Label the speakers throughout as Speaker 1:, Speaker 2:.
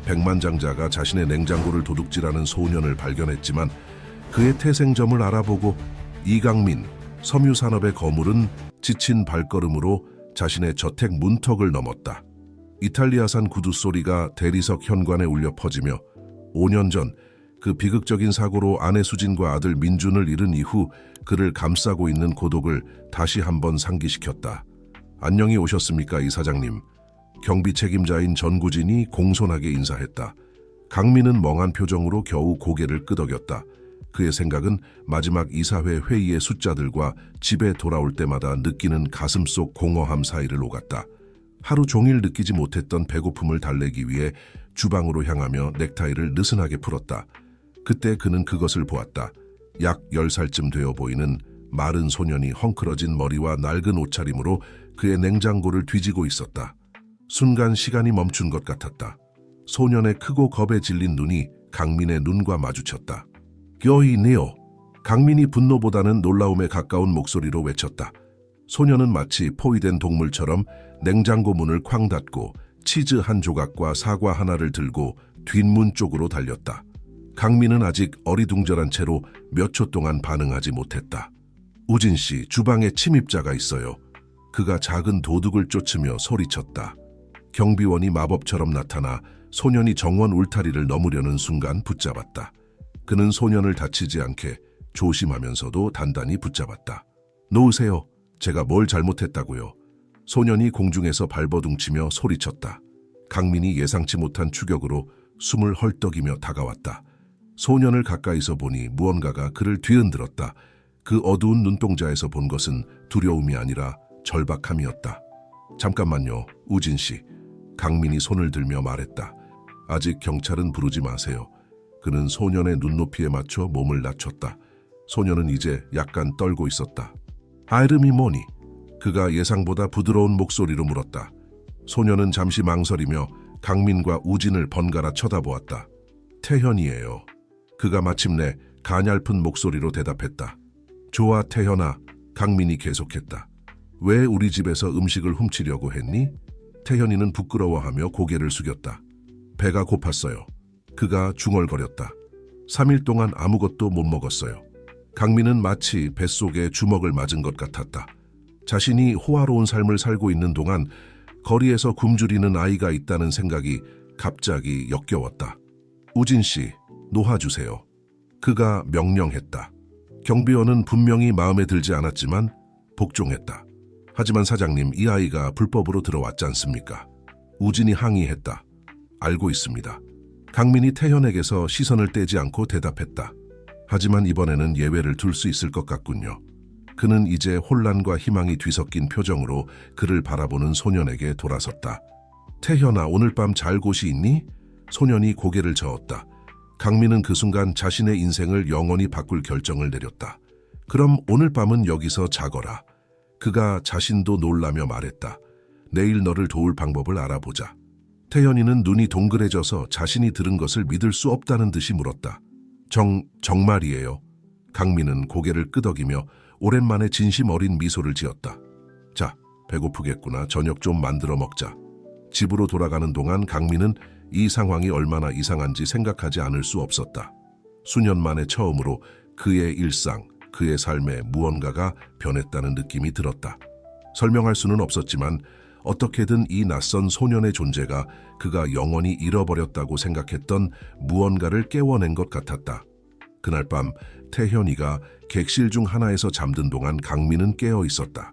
Speaker 1: 백만장자가 자신의 냉장고를 도둑질하는 소년을 발견했지만 그의 태생점을 알아보고 이강민, 섬유산업의 거물은 지친 발걸음으로 자신의 저택 문턱을 넘었다. 이탈리아산 구두 소리가 대리석 현관에 울려 퍼지며 5년 전 그 비극적인 사고로 아내 수진과 아들 민준을 잃은 이후 그를 감싸고 있는 고독을 다시 한번 상기시켰다. 안녕히 오셨습니까, 이사장님. 경비 책임자인 전구진이 공손하게 인사했다. 강민은 멍한 표정으로 겨우 고개를 끄덕였다. 그의 생각은 마지막 이사회 회의의 숫자들과 집에 돌아올 때마다 느끼는 가슴속 공허함 사이를 오갔다. 하루 종일 느끼지 못했던 배고픔을 달래기 위해 주방으로 향하며 넥타이를 느슨하게 풀었다. 그때 그는 그것을 보았다. 약 10살쯤 되어 보이는 마른 소년이 헝클어진 머리와 낡은 옷차림으로 그의 냉장고를 뒤지고 있었다. 순간 시간이 멈춘 것 같았다. 소년의 크고 겁에 질린 눈이 강민의 눈과 마주쳤다. 여이네요. 강민이 분노보다는 놀라움에 가까운 목소리로 외쳤다. 소년은 마치 포위된 동물처럼 냉장고 문을 쾅 닫고 치즈 한 조각과 사과 하나를 들고 뒷문 쪽으로 달렸다. 강민은 아직 어리둥절한 채로 몇 초 동안 반응하지 못했다. 우진 씨, 주방에 침입자가 있어요. 그가 작은 도둑을 쫓으며 소리쳤다. 경비원이 마법처럼 나타나 소년이 정원 울타리를 넘으려는 순간 붙잡았다. 그는 소년을 다치지 않게 조심하면서도 단단히 붙잡았다. 놓으세요. 제가 뭘 잘못했다고요. 소년이 공중에서 발버둥치며 소리쳤다. 강민이 예상치 못한 추격으로 숨을 헐떡이며 다가왔다. 소년을 가까이서 보니 무언가가 그를 뒤흔들었다. 그 어두운 눈동자에서 본 것은 두려움이 아니라 절박함이었다. 잠깐만요, 우진 씨. 강민이 손을 들며 말했다. 아직 경찰은 부르지 마세요. 그는 소년의 눈높이에 맞춰 몸을 낮췄다. 소년은 이제 약간 떨고 있었다. 이름이 뭐니? 그가 예상보다 부드러운 목소리로 물었다. 소년은 잠시 망설이며 강민과 우진을 번갈아 쳐다보았다. 태현이에요. 그가 마침내 가냘픈 목소리로 대답했다. 좋아, 태현아. 강민이 계속했다. 왜 우리 집에서 음식을 훔치려고 했니? 태현이는 부끄러워하며 고개를 숙였다. 배가 고팠어요. 그가 중얼거렸다. 3일 동안 아무것도 못 먹었어요. 강민은 마치 뱃속에 주먹을 맞은 것 같았다. 자신이 호화로운 삶을 살고 있는 동안 거리에서 굶주리는 아이가 있다는 생각이 갑자기 역겨웠다. 우진 씨, 놓아주세요. 그가 명령했다. 경비원은 분명히 마음에 들지 않았지만 복종했다. 하지만 사장님, 이 아이가 불법으로 들어왔지 않습니까? 우진이 항의했다. 알고 있습니다. 강민이 태현에게서 시선을 떼지 않고 대답했다. 하지만 이번에는 예외를 둘 수 있을 것 같군요. 그는 이제 혼란과 희망이 뒤섞인 표정으로 그를 바라보는 소년에게 돌아섰다. 태현아, 오늘 밤 잘 곳이 있니? 소년이 고개를 저었다. 강민은 그 순간 자신의 인생을 영원히 바꿀 결정을 내렸다. 그럼 오늘 밤은 여기서 자거라. 그가 자신도 놀라며 말했다. 내일 너를 도울 방법을 알아보자. 태현이는 눈이 동그래져서 자신이 들은 것을 믿을 수 없다는 듯이 물었다. 정말이에요. 강민은 고개를 끄덕이며 오랜만에 진심 어린 미소를 지었다. 자, 배고프겠구나. 저녁 좀 만들어 먹자. 집으로 돌아가는 동안 강민은 이 상황이 얼마나 이상한지 생각하지 않을 수 없었다. 수년 만에 처음으로 그의 일상, 그의 삶에 무언가가 변했다는 느낌이 들었다. 설명할 수는 없었지만 어떻게든 이 낯선 소년의 존재가 그가 영원히 잃어버렸다고 생각했던 무언가를 깨워낸 것 같았다. 그날 밤 태현이가 객실 중 하나에서 잠든 동안 강민은 깨어 있었다.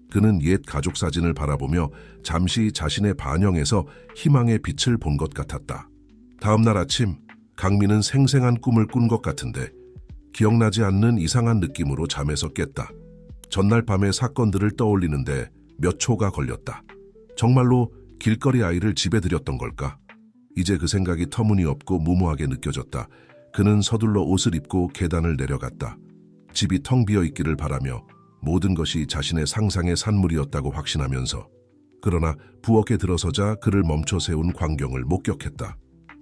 Speaker 1: 그는 옛 가족 사진을 바라보며 잠시 자신의 반영에서 희망의 빛을 본 것 같았다. 다음 날 아침, 강민은 생생한 꿈을 꾼 것 같은데 기억나지 않는 이상한 느낌으로 잠에서 깼다. 전날 밤의 사건들을 떠올리는데 몇 초가 걸렸다. 정말로 길거리 아이를 집에 들였던 걸까? 이제 그 생각이 터무니없고 무모하게 느껴졌다. 그는 서둘러 옷을 입고 계단을 내려갔다. 집이 텅 비어 있기를 바라며 모든 것이 자신의 상상의 산물이었다고 확신하면서, 그러나 부엌에 들어서자 그를 멈춰 세운 광경을 목격했다.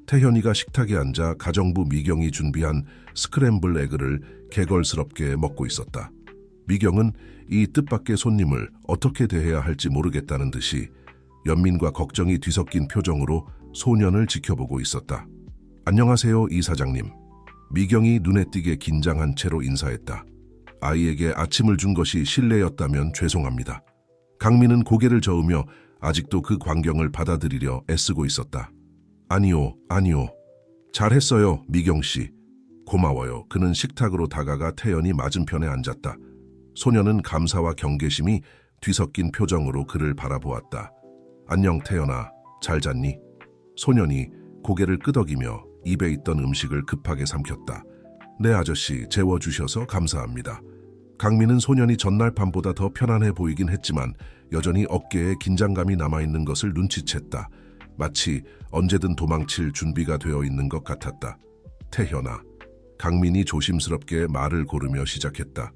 Speaker 1: 태현이가 식탁에 앉아 가정부 미경이 준비한 스크램블 에그를 개걸스럽게 먹고 있었다. 미경은 이 뜻밖의 손님을 어떻게 대해야 할지 모르겠다는 듯이 연민과 걱정이 뒤섞인 표정으로 소년을 지켜보고 있었다. 안녕하세요, 이사장님. 미경이 눈에 띄게 긴장한 채로 인사했다. 아이에게 아침을 준 것이 실례였다면 죄송합니다. 강민은 고개를 저으며 아직도 그 광경을 받아들이려 애쓰고 있었다. 아니요. 잘했어요, 미경 씨. 고마워요. 그는 식탁으로 다가가 태연이 맞은편에 앉았다. 소녀는 감사와 경계심이 뒤섞인 표정으로 그를 바라보았다. 안녕, 태연아. 잘 잤니? 소년이 고개를 끄덕이며 입에 있던 음식을 급하게 삼켰다. 네, 아저씨, 재워주셔서 감사합니다. 강민은 소년이 전날 밤보다 더 편안해 보이긴 했지만 여전히 어깨에 긴장감이 남아있는 것을 눈치챘다. 마치 언제든 도망칠 준비가 되어 있는 것 같았다. 태현아. 강민이 조심스럽게 말을 고르며 시작했다.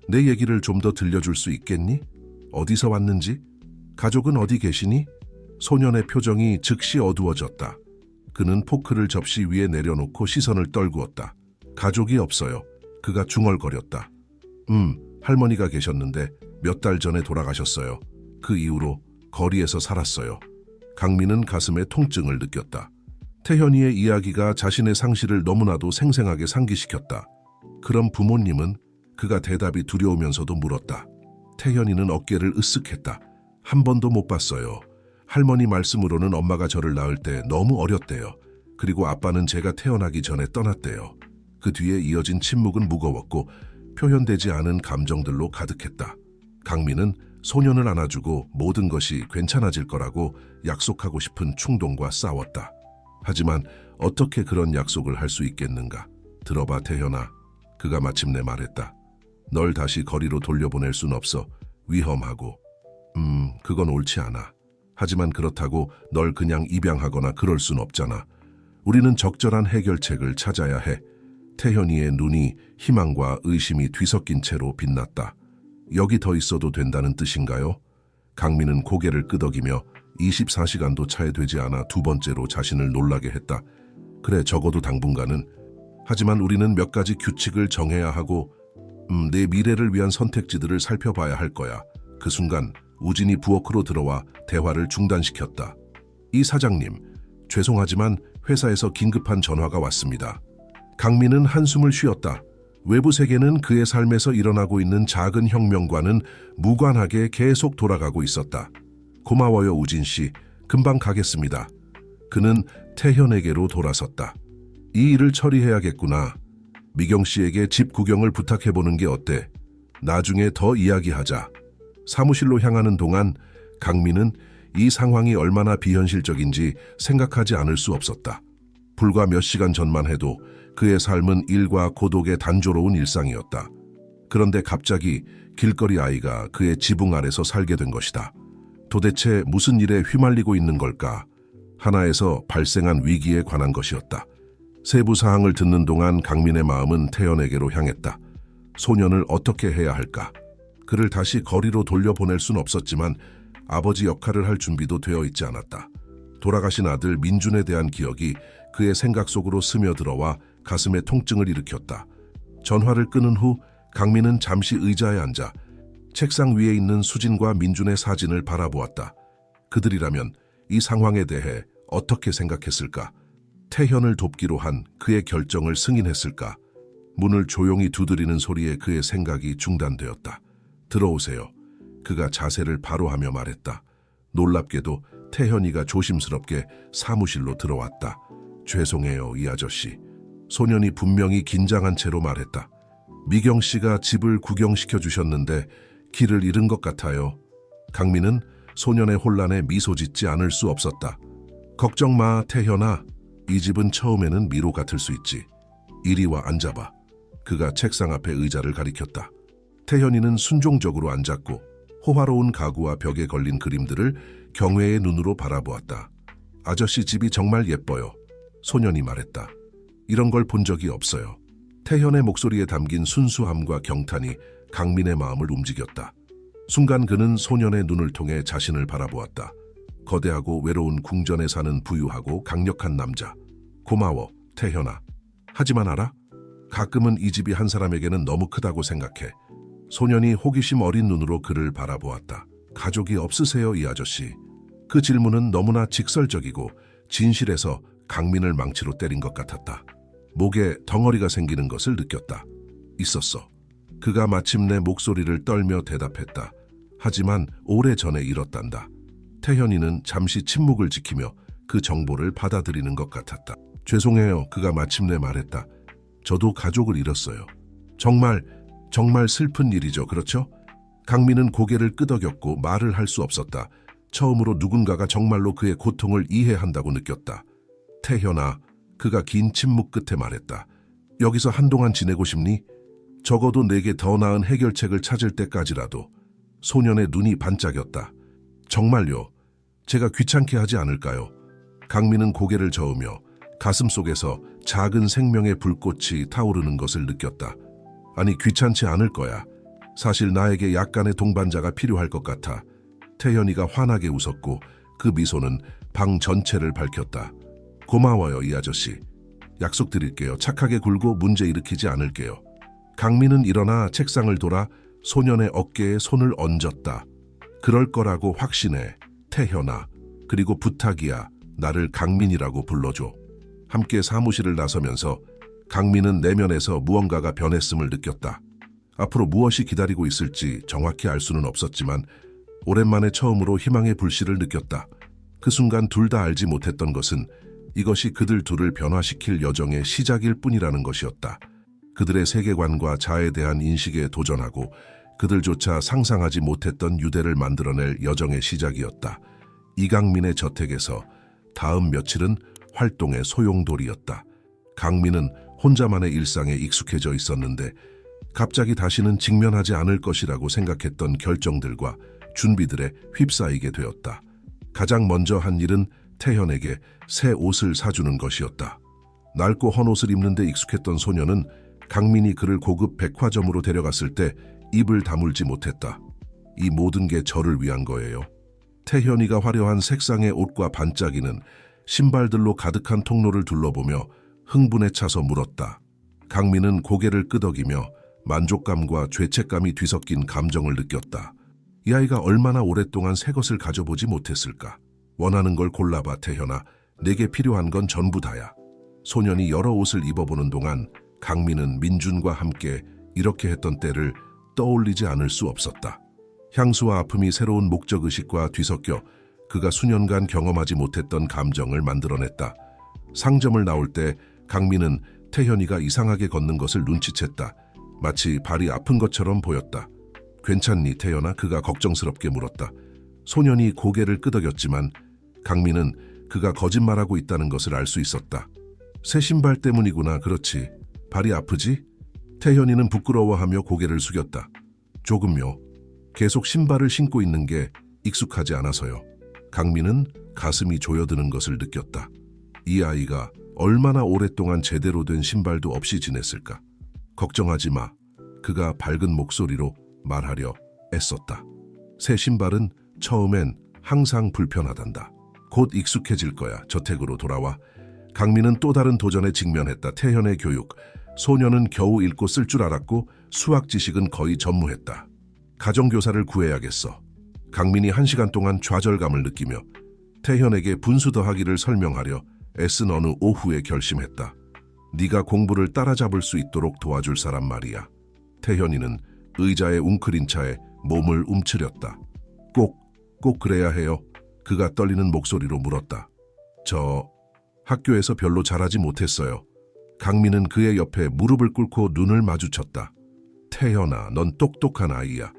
Speaker 1: 내 얘기를 좀 더 들려줄 수 있겠니? 어디서 왔는지? 가족은 어디 계시니? 소년의 표정이 즉시 어두워졌다. 그는 포크를 접시 위에 내려놓고 시선을 떨구었다. 가족이 없어요. 그가 중얼거렸다. 할머니가 계셨는데 몇 달 전에 돌아가셨어요. 그 이후로 거리에서 살았어요. 강민은 가슴에 통증을 느꼈다. 태현이의 이야기가 자신의 상실을 너무나도 생생하게 상기시켰다. 그럼 부모님은? 그가 대답이 두려우면서도 물었다. 태현이는 어깨를 으쓱했다. 한 번도 못 봤어요. 할머니 말씀으로는 엄마가 저를 낳을 때 너무 어렸대요. 그리고 아빠는 제가 태어나기 전에 떠났대요. 그 뒤에 이어진 침묵은 무거웠고 표현되지 않은 감정들로 가득했다. 강민은 소년을 안아주고 모든 것이 괜찮아질 거라고 약속하고 싶은 충동과 싸웠다. 하지만 어떻게 그런 약속을 할 수 있겠는가? 들어봐, 태현아. 그가 마침내 말했다. 널 다시 거리로 돌려보낼 순 없어. 위험하고. 그건 옳지 않아. 하지만 그렇다고 널 그냥 입양하거나 그럴 순 없잖아. 우리는 적절한 해결책을 찾아야 해. 태현이의 눈이 희망과 의심이 뒤섞인 채로 빛났다. 여기 더 있어도 된다는 뜻인가요? 강민은 고개를 끄덕이며 24시간도 차에 되지 않아 두 번째로 자신을 놀라게 했다. 그래, 적어도 당분간은. 하지만 우리는 몇 가지 규칙을 정해야 하고 내 미래를 위한 선택지들을 살펴봐야 할 거야. 그 순간 우진이 부엌으로 들어와 대화를 중단시켰다. 이 사장님, 죄송하지만 회사에서 긴급한 전화가 왔습니다. 강민은 한숨을 쉬었다. 외부 세계는 그의 삶에서 일어나고 있는 작은 혁명과는 무관하게 계속 돌아가고 있었다. 고마워요, 우진 씨. 금방 가겠습니다. 그는 태현에게로 돌아섰다. 이 일을 처리해야겠구나. 미경 씨에게 집 구경을 부탁해보는 게 어때? 나중에 더 이야기하자. 사무실로 향하는 동안 강민은 이 상황이 얼마나 비현실적인지 생각하지 않을 수 없었다. 불과 몇 시간 전만 해도 그의 삶은 일과 고독의 단조로운 일상이었다. 그런데 갑자기 길거리 아이가 그의 지붕 아래서 살게 된 것이다. 도대체 무슨 일에 휘말리고 있는 걸까? 하나에서 발생한 위기에 관한 것이었다. 세부 사항을 듣는 동안 강민의 마음은 태연에게로 향했다. 소년을 어떻게 해야 할까? 그를 다시 거리로 돌려보낼 순 없었지만 아버지 역할을 할 준비도 되어 있지 않았다. 돌아가신 아들 민준에 대한 기억이 그의 생각 속으로 스며들어와 가슴에 통증을 일으켰다. 전화를 끊은 후 강민은 잠시 의자에 앉아 책상 위에 있는 수진과 민준의 사진을 바라보았다. 그들이라면 이 상황에 대해 어떻게 생각했을까? 태현을 돕기로 한 그의 결정을 승인했을까? 문을 조용히 두드리는 소리에 그의 생각이 중단되었다. 들어오세요. 그가 자세를 바로 하며 말했다. 놀랍게도 태현이가 조심스럽게 사무실로 들어왔다. 죄송해요, 이 아저씨. 소년이 분명히 긴장한 채로 말했다. 미경 씨가 집을 구경시켜 주셨는데 길을 잃은 것 같아요. 강민은 소년의 혼란에 미소 짓지 않을 수 없었다. 걱정 마, 태현아. 이 집은 처음에는 미로 같을 수 있지. 이리 와, 앉아봐. 그가 책상 앞에 의자를 가리켰다. 태현이는 순종적으로 앉았고 호화로운 가구와 벽에 걸린 그림들을 경외의 눈으로 바라보았다. 아저씨 집이 정말 예뻐요. 소년이 말했다. 이런 걸 본 적이 없어요. 태현의 목소리에 담긴 순수함과 경탄이 강민의 마음을 움직였다. 순간 그는 소년의 눈을 통해 자신을 바라보았다. 거대하고 외로운 궁전에 사는 부유하고 강력한 남자. 고마워, 태현아. 하지만 알아? 가끔은 이 집이 한 사람에게는 너무 크다고 생각해. 소년이 호기심 어린 눈으로 그를 바라보았다. 가족이 없으세요, 이 아저씨? 그 질문은 너무나 직설적이고 진실에서 강민을 망치로 때린 것 같았다. 목에 덩어리가 생기는 것을 느꼈다. 있었어. 그가 마침내 목소리를 떨며 대답했다. 하지만 오래전에 잃었단다. 태현이는 잠시 침묵을 지키며 그 정보를 받아들이는 것 같았다. 죄송해요. 그가 마침내 말했다. 저도 가족을 잃었어요. 정말 슬픈 일이죠. 그렇죠? 강민은 고개를 끄덕였고 말을 할 수 없었다. 처음으로 누군가가 정말로 그의 고통을 이해한다고 느꼈다. 태현아, 그가 긴 침묵 끝에 말했다. 여기서 한동안 지내고 싶니? 적어도 내게 더 나은 해결책을 찾을 때까지라도. 소년의 눈이 반짝였다. 정말요? 제가 귀찮게 하지 않을까요? 강민은 고개를 저으며 가슴속에서 작은 생명의 불꽃이 타오르는 것을 느꼈다. 아니, 귀찮지 않을 거야. 사실 나에게 약간의 동반자가 필요할 것 같아. 태현이가 환하게 웃었고 그 미소는 방 전체를 밝혔다. 고마워요, 이 아저씨. 약속드릴게요. 착하게 굴고 문제 일으키지 않을게요. 강민은 일어나 책상을 돌아 소년의 어깨에 손을 얹었다. 그럴 거라고 확신해. 태현아. 그리고 부탁이야. 나를 강민이라고 불러줘. 함께 사무실을 나서면서 강민은 내면에서 무언가가 변했음을 느꼈다. 앞으로 무엇이 기다리고 있을지 정확히 알 수는 없었지만 오랜만에 처음으로 희망의 불씨를 느꼈다. 그 순간 둘 다 알지 못했던 것은 이것이 그들 둘을 변화시킬 여정의 시작일 뿐이라는 것이었다. 그들의 세계관과 자아에 대한 인식에 도전하고 그들조차 상상하지 못했던 유대를 만들어낼 여정의 시작이었다. 이강민의 저택에서 다음 며칠은 활동의 소용돌이였다. 강민은 혼자만의 일상에 익숙해져 있었는데 갑자기 다시는 직면하지 않을 것이라고 생각했던 결정들과 준비들에 휩싸이게 되었다. 가장 먼저 한 일은 태현에게 새 옷을 사주는 것이었다. 낡고 헌 옷을 입는 데 익숙했던 소녀는 강민이 그를 고급 백화점으로 데려갔을 때 입을 다물지 못했다. 이 모든 게 저를 위한 거예요. 태현이가 화려한 색상의 옷과 반짝이는 신발들로 가득한 통로를 둘러보며 흥분에 차서 물었다. 강민은 고개를 끄덕이며 만족감과 죄책감이 뒤섞인 감정을 느꼈다. 이 아이가 얼마나 오랫동안 새 것을 가져보지 못했을까? 원하는 걸 골라봐, 태현아. 내게 필요한 건 전부 다야. 소년이 여러 옷을 입어보는 동안 강민은 민준과 함께 이렇게 했던 때를 떠올리지 않을 수 없었다. 향수와 아픔이 새로운 목적의식과 뒤섞여 그가 수년간 경험하지 못했던 감정을 만들어냈다. 상점을 나올 때 강민은 태현이가 이상하게 걷는 것을 눈치챘다. 마치 발이 아픈 것처럼 보였다. 괜찮니, 태현아? 그가 걱정스럽게 물었다. 소년이 고개를 끄덕였지만 강민은 그가 거짓말하고 있다는 것을 알 수 있었다. 새 신발 때문이구나. 그렇지. 발이 아프지? 태현이는 부끄러워하며 고개를 숙였다. 조금요. 계속 신발을 신고 있는 게 익숙하지 않아서요. 강민은 가슴이 조여드는 것을 느꼈다. 이 아이가 얼마나 오랫동안 제대로 된 신발도 없이 지냈을까? 걱정하지 마. 그가 밝은 목소리로 말하려 애썼다. 새 신발은 처음엔 항상 불편하단다. 곧 익숙해질 거야. 저택으로 돌아와. 강민은 또 다른 도전에 직면했다. 태현의 교육. 소녀는 겨우 읽고 쓸 줄 알았고 수학 지식은 거의 전무했다. 가정교사를 구해야겠어. 강민이 1시간 동안 좌절감을 느끼며 태현에게 분수 더하기를 설명하려 애쓴 어느 오후에 결심했다. 네가 공부를 따라잡을 수 있도록 도와줄 사람 말이야. 태현이는 의자에 웅크린 차에 몸을 움츠렸다. 꼭 그래야 해요. 그가 떨리는 목소리로 물었다. 저 학교에서 별로 잘하지 못했어요. 강민은 그의 옆에 무릎을 꿇고 눈을 마주쳤다. 태현아, 넌 똑똑한 아이야.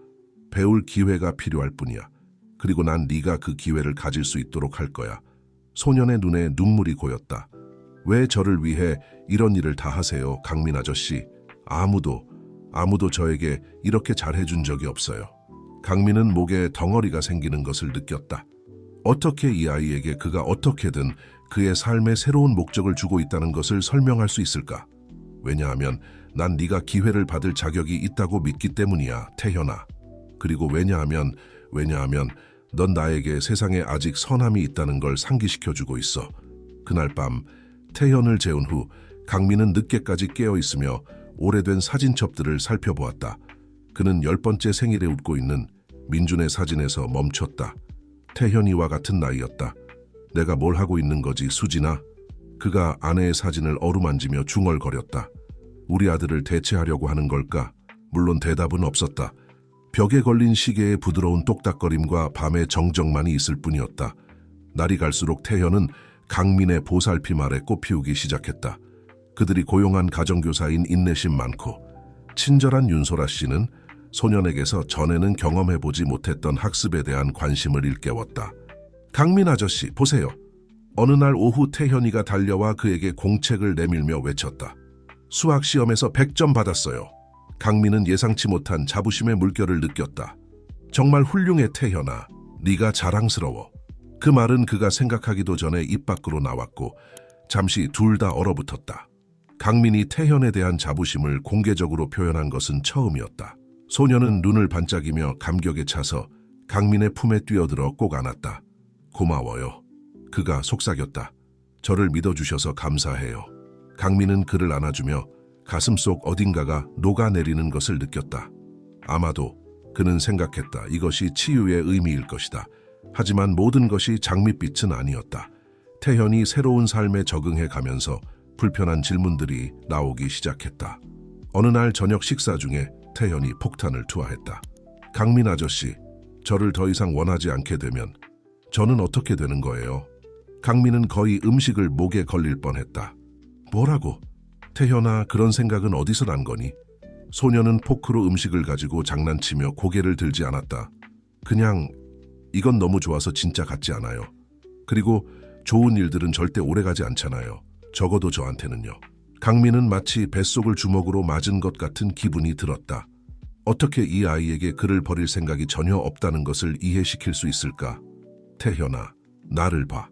Speaker 1: 배울 기회가 필요할 뿐이야. 그리고 난 네가 그 기회를 가질 수 있도록 할 거야. 소년의 눈에 눈물이 고였다. 왜 저를 위해 이런 일을 다 하세요, 강민 아저씨? 아무도 저에게 이렇게 잘해준 적이 없어요. 강민은 목에 덩어리가 생기는 것을 느꼈다. 어떻게 이 아이에게 그가 어떻게든 그의 삶에 새로운 목적을 주고 있다는 것을 설명할 수 있을까? 왜냐하면 난 네가 기회를 받을 자격이 있다고 믿기 때문이야, 태현아. 그리고 왜냐하면 넌 나에게 세상에 아직 선함이 있다는 걸 상기시켜주고 있어. 그날 밤 태현을 재운 후 강민은 늦게까지 깨어있으며 오래된 사진첩들을 살펴보았다. 그는 10번째 생일에 웃고 있는 민준의 사진에서 멈췄다. 태현이와 같은 나이였다. 내가 뭘 하고 있는 거지, 수진아? 그가 아내의 사진을 어루만지며 중얼거렸다. 우리 아들을 대체하려고 하는 걸까? 물론 대답은 없었다. 벽에 걸린 시계의 부드러운 똑딱거림과 밤의 정적만이 있을 뿐이었다. 날이 갈수록 태현은 강민의 보살핌 아래 꽃피우기 시작했다. 그들이 고용한 가정교사인 인내심 많고 친절한 윤소라 씨는 소년에게서 전에는 경험해보지 못했던 학습에 대한 관심을 일깨웠다. 강민 아저씨, 보세요. 어느 날 오후 태현이가 달려와 그에게 공책을 내밀며 외쳤다. 수학 시험에서 100점 받았어요. 강민은 예상치 못한 자부심의 물결을 느꼈다. 정말 훌륭해, 태현아. 네가 자랑스러워. 그 말은 그가 생각하기도 전에 입 밖으로 나왔고 잠시 둘 다 얼어붙었다. 강민이 태현에 대한 자부심을 공개적으로 표현한 것은 처음이었다. 소녀는 눈을 반짝이며 감격에 차서 강민의 품에 뛰어들어 꼭 안았다. 고마워요. 그가 속삭였다. 저를 믿어주셔서 감사해요. 강민은 그를 안아주며 가슴속 어딘가가 녹아내리는 것을 느꼈다. 아마도 그는 생각했다. 이것이 치유의 의미일 것이다. 하지만 모든 것이 장밋빛은 아니었다. 태현이 새로운 삶에 적응해 가면서 불편한 질문들이 나오기 시작했다. 어느 날 저녁 식사 중에 태현이 폭탄을 투하했다. 강민 아저씨, 저를 더 이상 원하지 않게 되면 저는 어떻게 되는 거예요? 강민은 거의 음식을 목에 걸릴 뻔했다. 뭐라고? 태현아, 그런 생각은 어디서 난 거니? 소녀는 포크로 음식을 가지고 장난치며 고개를 들지 않았다. 그냥 이건 너무 좋아서 진짜 같지 않아요. 그리고 좋은 일들은 절대 오래가지 않잖아요. 적어도 저한테는요. 강민은 마치 뱃속을 주먹으로 맞은 것 같은 기분이 들었다. 어떻게 이 아이에게 그를 버릴 생각이 전혀 없다는 것을 이해시킬 수 있을까? 태현아, 나를 봐.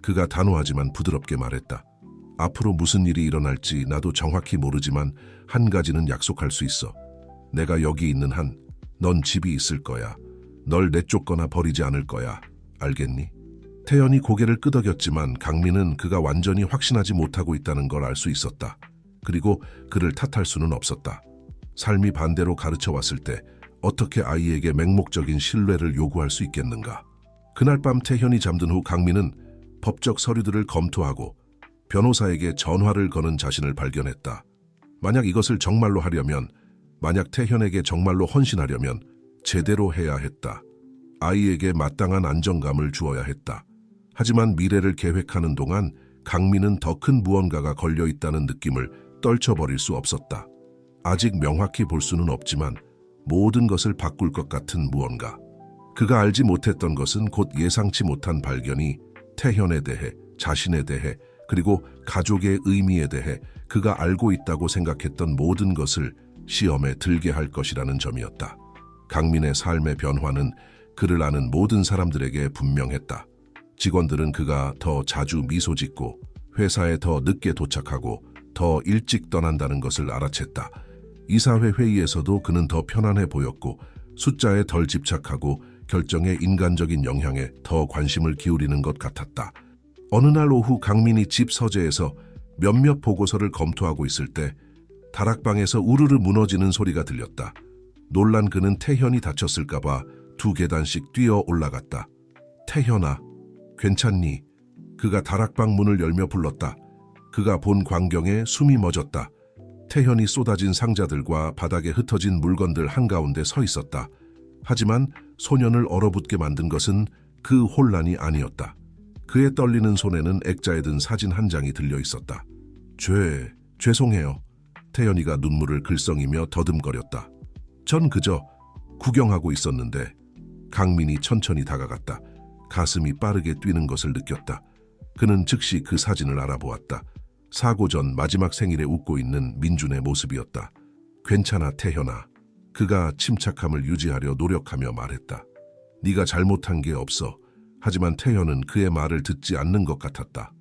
Speaker 1: 그가 단호하지만 부드럽게 말했다. 앞으로 무슨 일이 일어날지 나도 정확히 모르지만 한 가지는 약속할 수 있어. 내가 여기 있는 한 넌 집이 있을 거야. 널 내쫓거나 버리지 않을 거야. 알겠니? 태연이 고개를 끄덕였지만 강민은 그가 완전히 확신하지 못하고 있다는 걸 알 수 있었다. 그리고 그를 탓할 수는 없었다. 삶이 반대로 가르쳐 왔을 때 어떻게 아이에게 맹목적인 신뢰를 요구할 수 있겠는가? 그날 밤 태현이 잠든 후 강민은 법적 서류들을 검토하고 변호사에게 전화를 거는 자신을 발견했다. 만약 이것을 정말로 하려면, 만약 태현에게 정말로 헌신하려면 제대로 해야 했다. 아이에게 마땅한 안정감을 주어야 했다. 하지만 미래를 계획하는 동안 강민은 더 큰 무언가가 걸려 있다는 느낌을 떨쳐버릴 수 없었다. 아직 명확히 볼 수는 없지만 모든 것을 바꿀 것 같은 무언가. 그가 알지 못했던 것은 곧 예상치 못한 발견이 태현에 대해, 자신에 대해, 그리고 가족의 의미에 대해 그가 알고 있다고 생각했던 모든 것을 시험에 들게 할 것이라는 점이었다. 강민의 삶의 변화는 그를 아는 모든 사람들에게 분명했다. 직원들은 그가 더 자주 미소 짓고 회사에 더 늦게 도착하고 더 일찍 떠난다는 것을 알아챘다. 이사회 회의에서도 그는 더 편안해 보였고 숫자에 덜 집착하고 결정의 인간적인 영향에 더 관심을 기울이는 것 같았다. 어느 날 오후 강민이 집 서재에서 몇몇 보고서를 검토하고 있을 때 다락방에서 우르르 무너지는 소리가 들렸다. 놀란 그는 태현이 다쳤을까봐 2계단씩 뛰어 올라갔다. 태현아, 괜찮니? 그가 다락방 문을 열며 불렀다. 그가 본 광경에 숨이 멎었다. 태현이 쏟아진 상자들과 바닥에 흩어진 물건들 한가운데 서 있었다. 하지만 소년을 얼어붙게 만든 것은 그 혼란이 아니었다. 그의 떨리는 손에는 액자에 든 사진 한 장이 들려 있었다. 죄송해요. 태연이가 눈물을 글썽이며 더듬거렸다. 전 그저 구경하고 있었는데. 강민이 천천히 다가갔다. 가슴이 빠르게 뛰는 것을 느꼈다. 그는 즉시 그 사진을 알아보았다. 사고 전 마지막 생일에 웃고 있는 민준의 모습이었다. 괜찮아, 태현아. 그가 침착함을 유지하려 노력하며 말했다. 네가 잘못한 게 없어. 하지만 태현은 그의 말을 듣지 않는 것 같았다.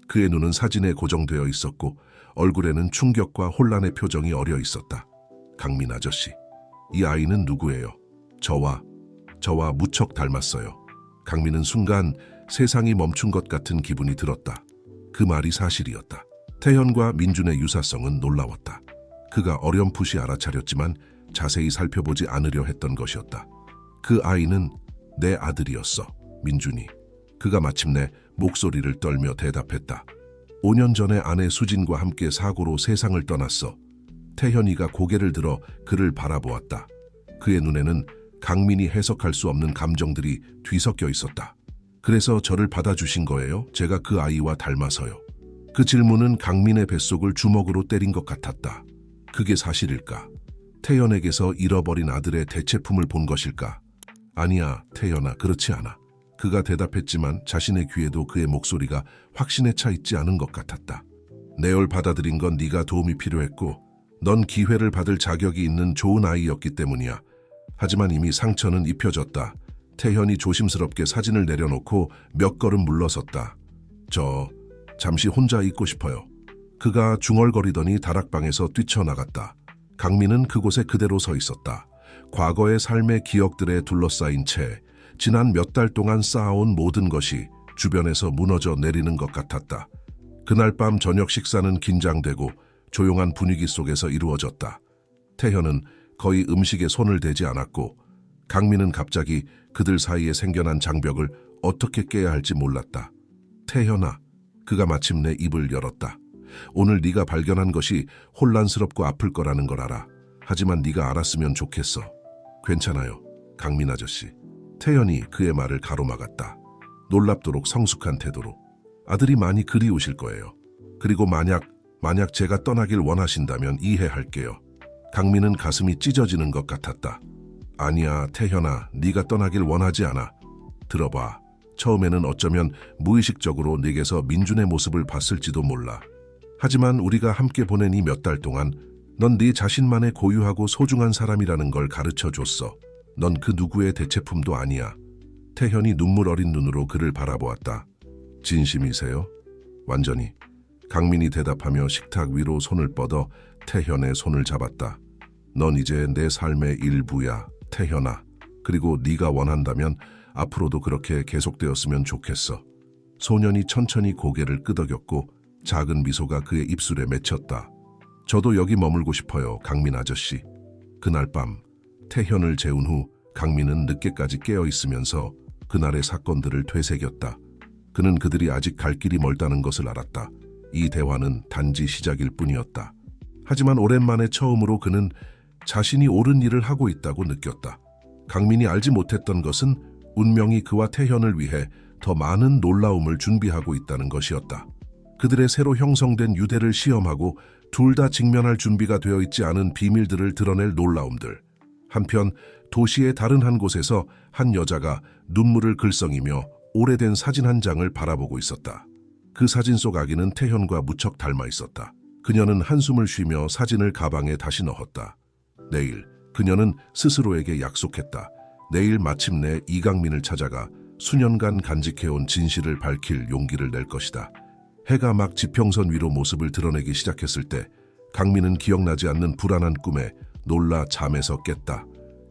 Speaker 1: 그의 눈은 사진에 고정되어 있었고 얼굴에는 충격과 혼란의 표정이 어려 있었다. 강민 아저씨, 이 아이는 누구예요? 저와 무척 닮았어요. 강민은 순간 세상이 멈춘 것 같은 기분이 들었다. 그 말이 사실이었다. 태현과 민준의 유사성은 놀라웠다. 그가 어렴풋이 알아차렸지만 자세히 살펴보지 않으려 했던 것이었다. 그 아이는 내 아들이었어, 민준이. 그가 마침내 목소리를 떨며 대답했다. 5년 전에 아내 수진과 함께 사고로 세상을 떠났어. 태현이가 고개를 들어 그를 바라보았다. 그의 눈에는 강민이 해석할 수 없는 감정들이 뒤섞여 있었다. 그래서 저를 받아주신 거예요? 제가 그 아이와 닮아서요. 그 질문은 강민의 뱃속을 주먹으로 때린 것 같았다. 그게 사실일까? 태연에게서 잃어버린 아들의 대체품을 본 것일까? 아니야, 태연아, 그렇지 않아. 그가 대답했지만 자신의 귀에도 그의 목소리가 확신에 차 있지 않은 것 같았다. 내걸 받아들인 건 네가 도움이 필요했고 넌 기회를 받을 자격이 있는 좋은 아이였기 때문이야. 하지만 이미 상처는 입혀졌다. 태현이 조심스럽게 사진을 내려놓고 몇 걸음 물러섰다. 잠시 혼자 있고 싶어요. 그가 중얼거리더니 다락방에서 뛰쳐나갔다. 강민은 그곳에 그대로 서 있었다. 과거의 삶의 기억들에 둘러싸인 채 지난 몇 달 동안 쌓아온 모든 것이 주변에서 무너져 내리는 것 같았다. 그날 밤 저녁 식사는 긴장되고 조용한 분위기 속에서 이루어졌다. 태현은 거의 음식에 손을 대지 않았고 강민은 갑자기 그들 사이에 생겨난 장벽을 어떻게 깨야 할지 몰랐다. 태현아, 그가 마침내 입을 열었다. 오늘 네가 발견한 것이 혼란스럽고 아플 거라는 걸 알아. 하지만 네가 알았으면 좋겠어. 괜찮아요, 강민 아저씨. 태연이 그의 말을 가로막았다. 놀랍도록 성숙한 태도로. 아들이 많이 그리우실 거예요. 그리고 만약 제가 떠나길 원하신다면 이해할게요. 강민은 가슴이 찢어지는 것 같았다. 아니야, 태현아, 네가 떠나길 원하지 않아. 들어봐. 처음에는 어쩌면 무의식적으로 네게서 민준의 모습을 봤을지도 몰라. 하지만 우리가 함께 보낸 이 몇 달 동안 넌 네 자신만의 고유하고 소중한 사람이라는 걸 가르쳐줬어. 넌 그 누구의 대체품도 아니야. 태현이 눈물 어린 눈으로 그를 바라보았다. 진심이세요? 완전히. 강민이 대답하며 식탁 위로 손을 뻗어 태현의 손을 잡았다. 넌 이제 내 삶의 일부야, 태현아. 그리고 네가 원한다면 앞으로도 그렇게 계속되었으면 좋겠어. 소년이 천천히 고개를 끄덕였고 작은 미소가 그의 입술에 맺혔다. 저도 여기 머물고 싶어요, 강민 아저씨. 그날 밤 태현을 재운 후 강민은 늦게까지 깨어 있으면서 그날의 사건들을 되새겼다. 그는 그들이 아직 갈 길이 멀다는 것을 알았다. 이 대화는 단지 시작일 뿐이었다. 하지만 오랜만에 처음으로 그는 자신이 옳은 일을 하고 있다고 느꼈다. 강민이 알지 못했던 것은 운명이 그와 태현을 위해 더 많은 놀라움을 준비하고 있다는 것이었다. 그들의 새로 형성된 유대를 시험하고 둘 다 직면할 준비가 되어 있지 않은 비밀들을 드러낼 놀라움들. 한편 도시의 다른 한 곳에서 한 여자가 눈물을 글썽이며 오래된 사진 한 장을 바라보고 있었다. 그 사진 속 아기는 태현과 무척 닮아 있었다. 그녀는 한숨을 쉬며 사진을 가방에 다시 넣었다. 내일, 그녀는 스스로에게 약속했다. 내일 마침내 이강민을 찾아가 수년간 간직해온 진실을 밝힐 용기를 낼 것이다. 해가 막 지평선 위로 모습을 드러내기 시작했을 때 강민은 기억나지 않는 불안한 꿈에 놀라 잠에서 깼다.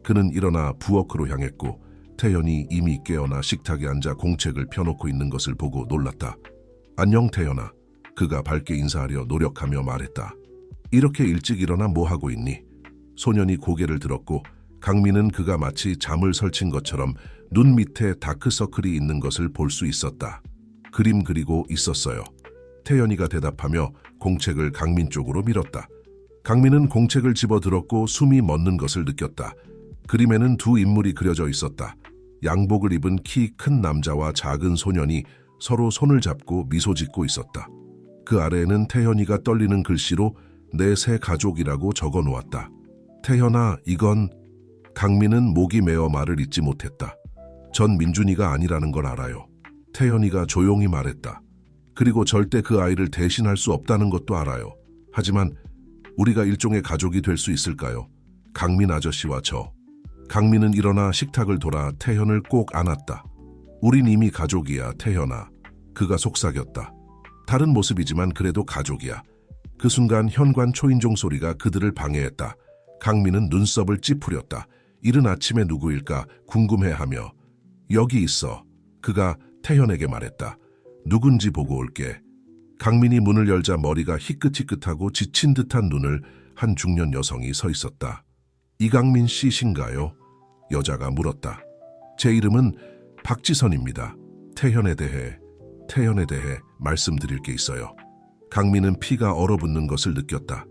Speaker 1: 그는 일어나 부엌으로 향했고 태연이 이미 깨어나 식탁에 앉아 공책을 펴놓고 있는 것을 보고 놀랐다. 안녕 태연아. 그가 밝게 인사하려 노력하며 말했다. 이렇게 일찍 일어나 뭐 하고 있니? 소년이 고개를 들었고 강민은 그가 마치 잠을 설친 것처럼 눈 밑에 다크서클이 있는 것을 볼 수 있었다. 그림 그리고 있었어요. 태연이가 대답하며 공책을 강민 쪽으로 밀었다. 강민은 공책을 집어들었고 숨이 멎는 것을 느꼈다. 그림에는 두 인물이 그려져 있었다. 양복을 입은 키 큰 남자와 작은 소년이 서로 손을 잡고 미소 짓고 있었다. 그 아래에는 태연이가 떨리는 글씨로 내 새 가족이라고 적어 놓았다. 태연아, 이건... 강민은 목이 메어 말을 잇지 못했다. 전 민준이가 아니라는 걸 알아요. 태연이가 조용히 말했다. 그리고 절대 그 아이를 대신할 수 없다는 것도 알아요. 하지만 우리가 일종의 가족이 될 수 있을까요? 강민 아저씨와 저. 강민은 일어나 식탁을 돌아 태현을 꼭 안았다. 우린 이미 가족이야, 태현아. 그가 속삭였다. 다른 모습이지만 그래도 가족이야. 그 순간 현관 초인종 소리가 그들을 방해했다. 강민은 눈썹을 찌푸렸다. 이른 아침에 누구일까 궁금해하며 여기 있어. 그가 태현에게 말했다. 누군지 보고 올게. 강민이 문을 열자 머리가 희끗희끗하고 지친 듯한 눈을 한 중년 여성이 서 있었다. 이강민 씨신가요? 여자가 물었다. 제 이름은 박지선입니다. 태현에 대해. 태현에 대해 말씀드릴 게 있어요. 강민은 피가 얼어붙는 것을 느꼈다.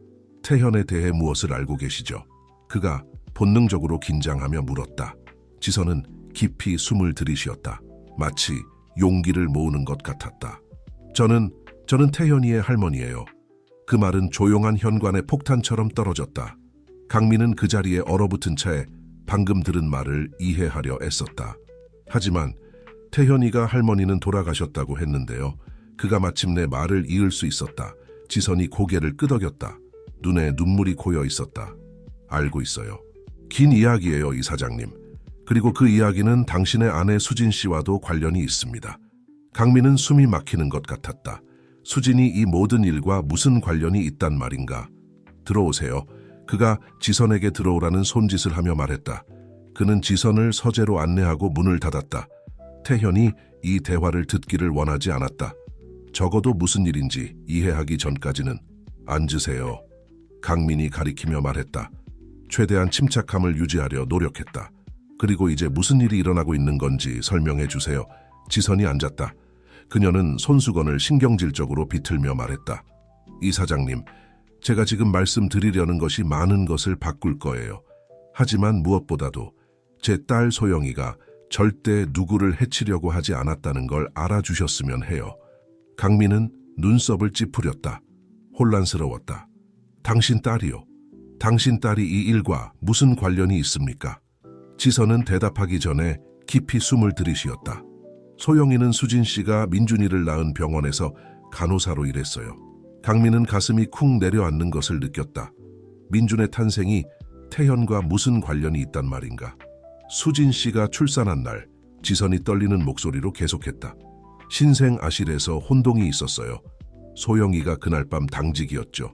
Speaker 1: 태현에 대해 무엇을 알고 계시죠? 그가 본능적으로 긴장하며 물었다. 지선은 깊이 숨을 들이쉬었다. 마치 용기를 모으는 것 같았다. 저는 태현이의 할머니예요. 그 말은 조용한 현관의 폭탄처럼 떨어졌다. 강민은 그 자리에 얼어붙은 채 방금 들은 말을 이해하려 애썼다. 하지만 태현이가 할머니는 돌아가셨다고 했는데요. 그가 마침내 말을 이을 수 있었다. 지선이 고개를 끄덕였다. 눈에 눈물이 고여 있었다. 알고 있어요. 긴 이야기예요, 이사장님. 그리고 그 이야기는 당신의 아내 수진 씨와도 관련이 있습니다. 강민은 숨이 막히는 것 같았다. 수진이 이 모든 일과 무슨 관련이 있단 말인가? 들어오세요. 그가 지선에게 들어오라는 손짓을 하며 말했다. 그는 지선을 서재로 안내하고 문을 닫았다. 태현이 이 대화를 듣기를 원하지 않았다. 적어도 무슨 일인지 이해하기 전까지는. 앉으세요. 강민이 가리키며 말했다. 최대한 침착함을 유지하려 노력했다. 그리고 이제 무슨 일이 일어나고 있는 건지 설명해 주세요. 지선이 앉았다. 그녀는 손수건을 신경질적으로 비틀며 말했다. 이사장님, 제가 지금 말씀드리려는 것이 많은 것을 바꿀 거예요. 하지만 무엇보다도 제 딸 소영이가 절대 누구를 해치려고 하지 않았다는 걸 알아주셨으면 해요. 강민은 눈썹을 찌푸렸다. 혼란스러웠다. 당신 딸이요. 당신 딸이 이 일과 무슨 관련이 있습니까? 지선은 대답하기 전에 깊이 숨을 들이쉬었다. 소영이는 수진 씨가 민준이를 낳은 병원에서 간호사로 일했어요. 강민은 가슴이 쿵 내려앉는 것을 느꼈다. 민준의 탄생이 태현과 무슨 관련이 있단 말인가? 수진 씨가 출산한 날, 지선이 떨리는 목소리로 계속했다. 신생 아실에서 혼동이 있었어요. 소영이가 그날 밤 당직이었죠.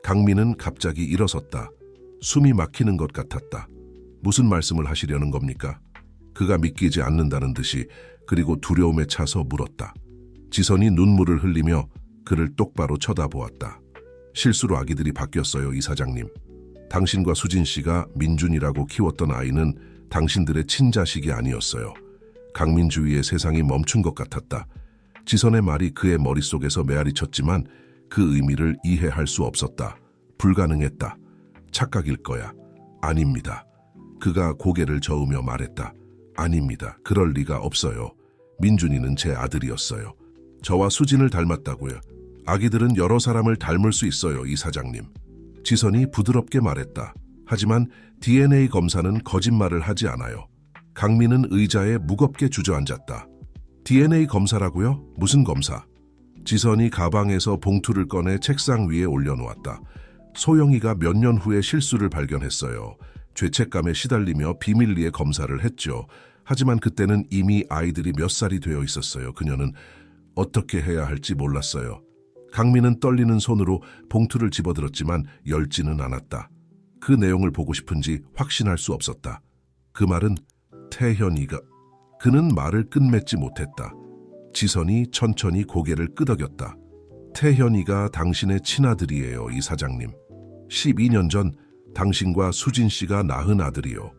Speaker 1: 강민은 갑자기 일어섰다. 숨이 막히는 것 같았다. 무슨 말씀을 하시려는 겁니까? 그가 믿기지 않는다는 듯이, 그리고 두려움에 차서 물었다. 지선이 눈물을 흘리며 그를 똑바로 쳐다보았다. 실수로 아기들이 바뀌었어요, 이사장님. 당신과 수진 씨가 민준이라고 키웠던 아이는 당신들의 친자식이 아니었어요. 강민 주위의 세상이 멈춘 것 같았다. 지선의 말이 그의 머릿속에서 메아리쳤지만 그 의미를 이해할 수 없었다. 불가능했다. 착각일 거야. 아닙니다. 그가 고개를 저으며 말했다. 아닙니다. 그럴 리가 없어요. 민준이는 제 아들이었어요. 저와 수진을 닮았다고요. 아기들은 여러 사람을 닮을 수 있어요, 이사장님. 지선이 부드럽게 말했다. 하지만 DNA 검사는 거짓말을 하지 않아요. 강민은 의자에 무겁게 주저앉았다. DNA 검사라고요? 무슨 검사? 지선이 가방에서 봉투를 꺼내 책상 위에 올려놓았다. 소영이가 몇 년 후에 실수를 발견했어요. 죄책감에 시달리며 비밀리에 검사를 했죠. 하지만 그때는 이미 아이들이 몇 살이 되어 있었어요. 그녀는 어떻게 해야 할지 몰랐어요. 강민은 떨리는 손으로 봉투를 집어들었지만 열지는 않았다. 그 내용을 보고 싶은지 확신할 수 없었다. 그 말은 태현이가... 그는 말을 끝맺지 못했다. 지선이 천천히 고개를 끄덕였다. 태현이가 당신의 친아들이에요, 이사장님. 12년 전 당신과 수진 씨가 낳은 아들이요.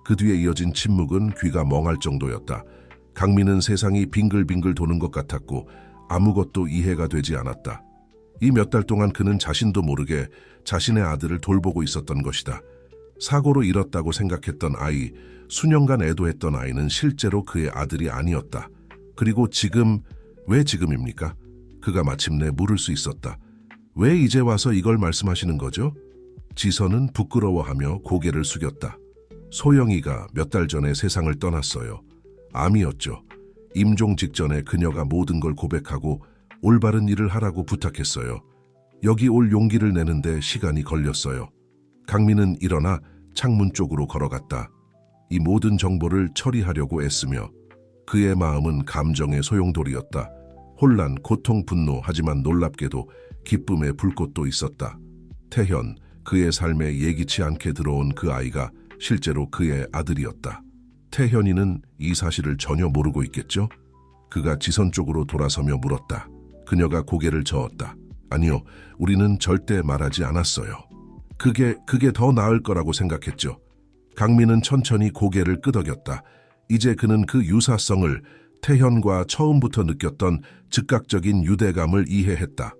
Speaker 1: 그 뒤에 이어진 침묵은 귀가 멍할 정도였다. 강민은 세상이 빙글빙글 도는 것 같았고 아무것도 이해가 되지 않았다. 이 몇 달 동안 그는 자신도 모르게 자신의 아들을 돌보고 있었던 것이다. 사고로 잃었다고 생각했던 아이, 수년간 애도했던 아이는 실제로 그의 아들이 아니었다. 그리고 지금, 왜 지금입니까? 그가 마침내 물을 수 있었다. 왜 이제 와서 이걸 말씀하시는 거죠? 지선은 부끄러워하며 고개를 숙였다. 소영이가 몇 달 전에 세상을 떠났어요. 암이었죠. 임종 직전에 그녀가 모든 걸 고백하고 올바른 일을 하라고 부탁했어요. 여기 올 용기를 내는데 시간이 걸렸어요. 강민은 일어나 창문 쪽으로 걸어갔다. 이 모든 정보를 처리하려고 애쓰며 그의 마음은 감정의 소용돌이였다. 혼란, 고통, 분노, 하지만 놀랍게도 기쁨의 불꽃도 있었다. 태현, 그의 삶에 예기치 않게 들어온 그 아이가 실제로 그의 아들이었다. 태현이는 이 사실을 전혀 모르고 있겠죠? 그가 지선 쪽으로 돌아서며 물었다. 그녀가 고개를 저었다. 아니요, 우리는 절대 말하지 않았어요. 그게 더 나을 거라고 생각했죠. 강민은 천천히 고개를 끄덕였다. 이제 그는 그 유사성을 태현과 처음부터 느꼈던 즉각적인 유대감을 이해했다.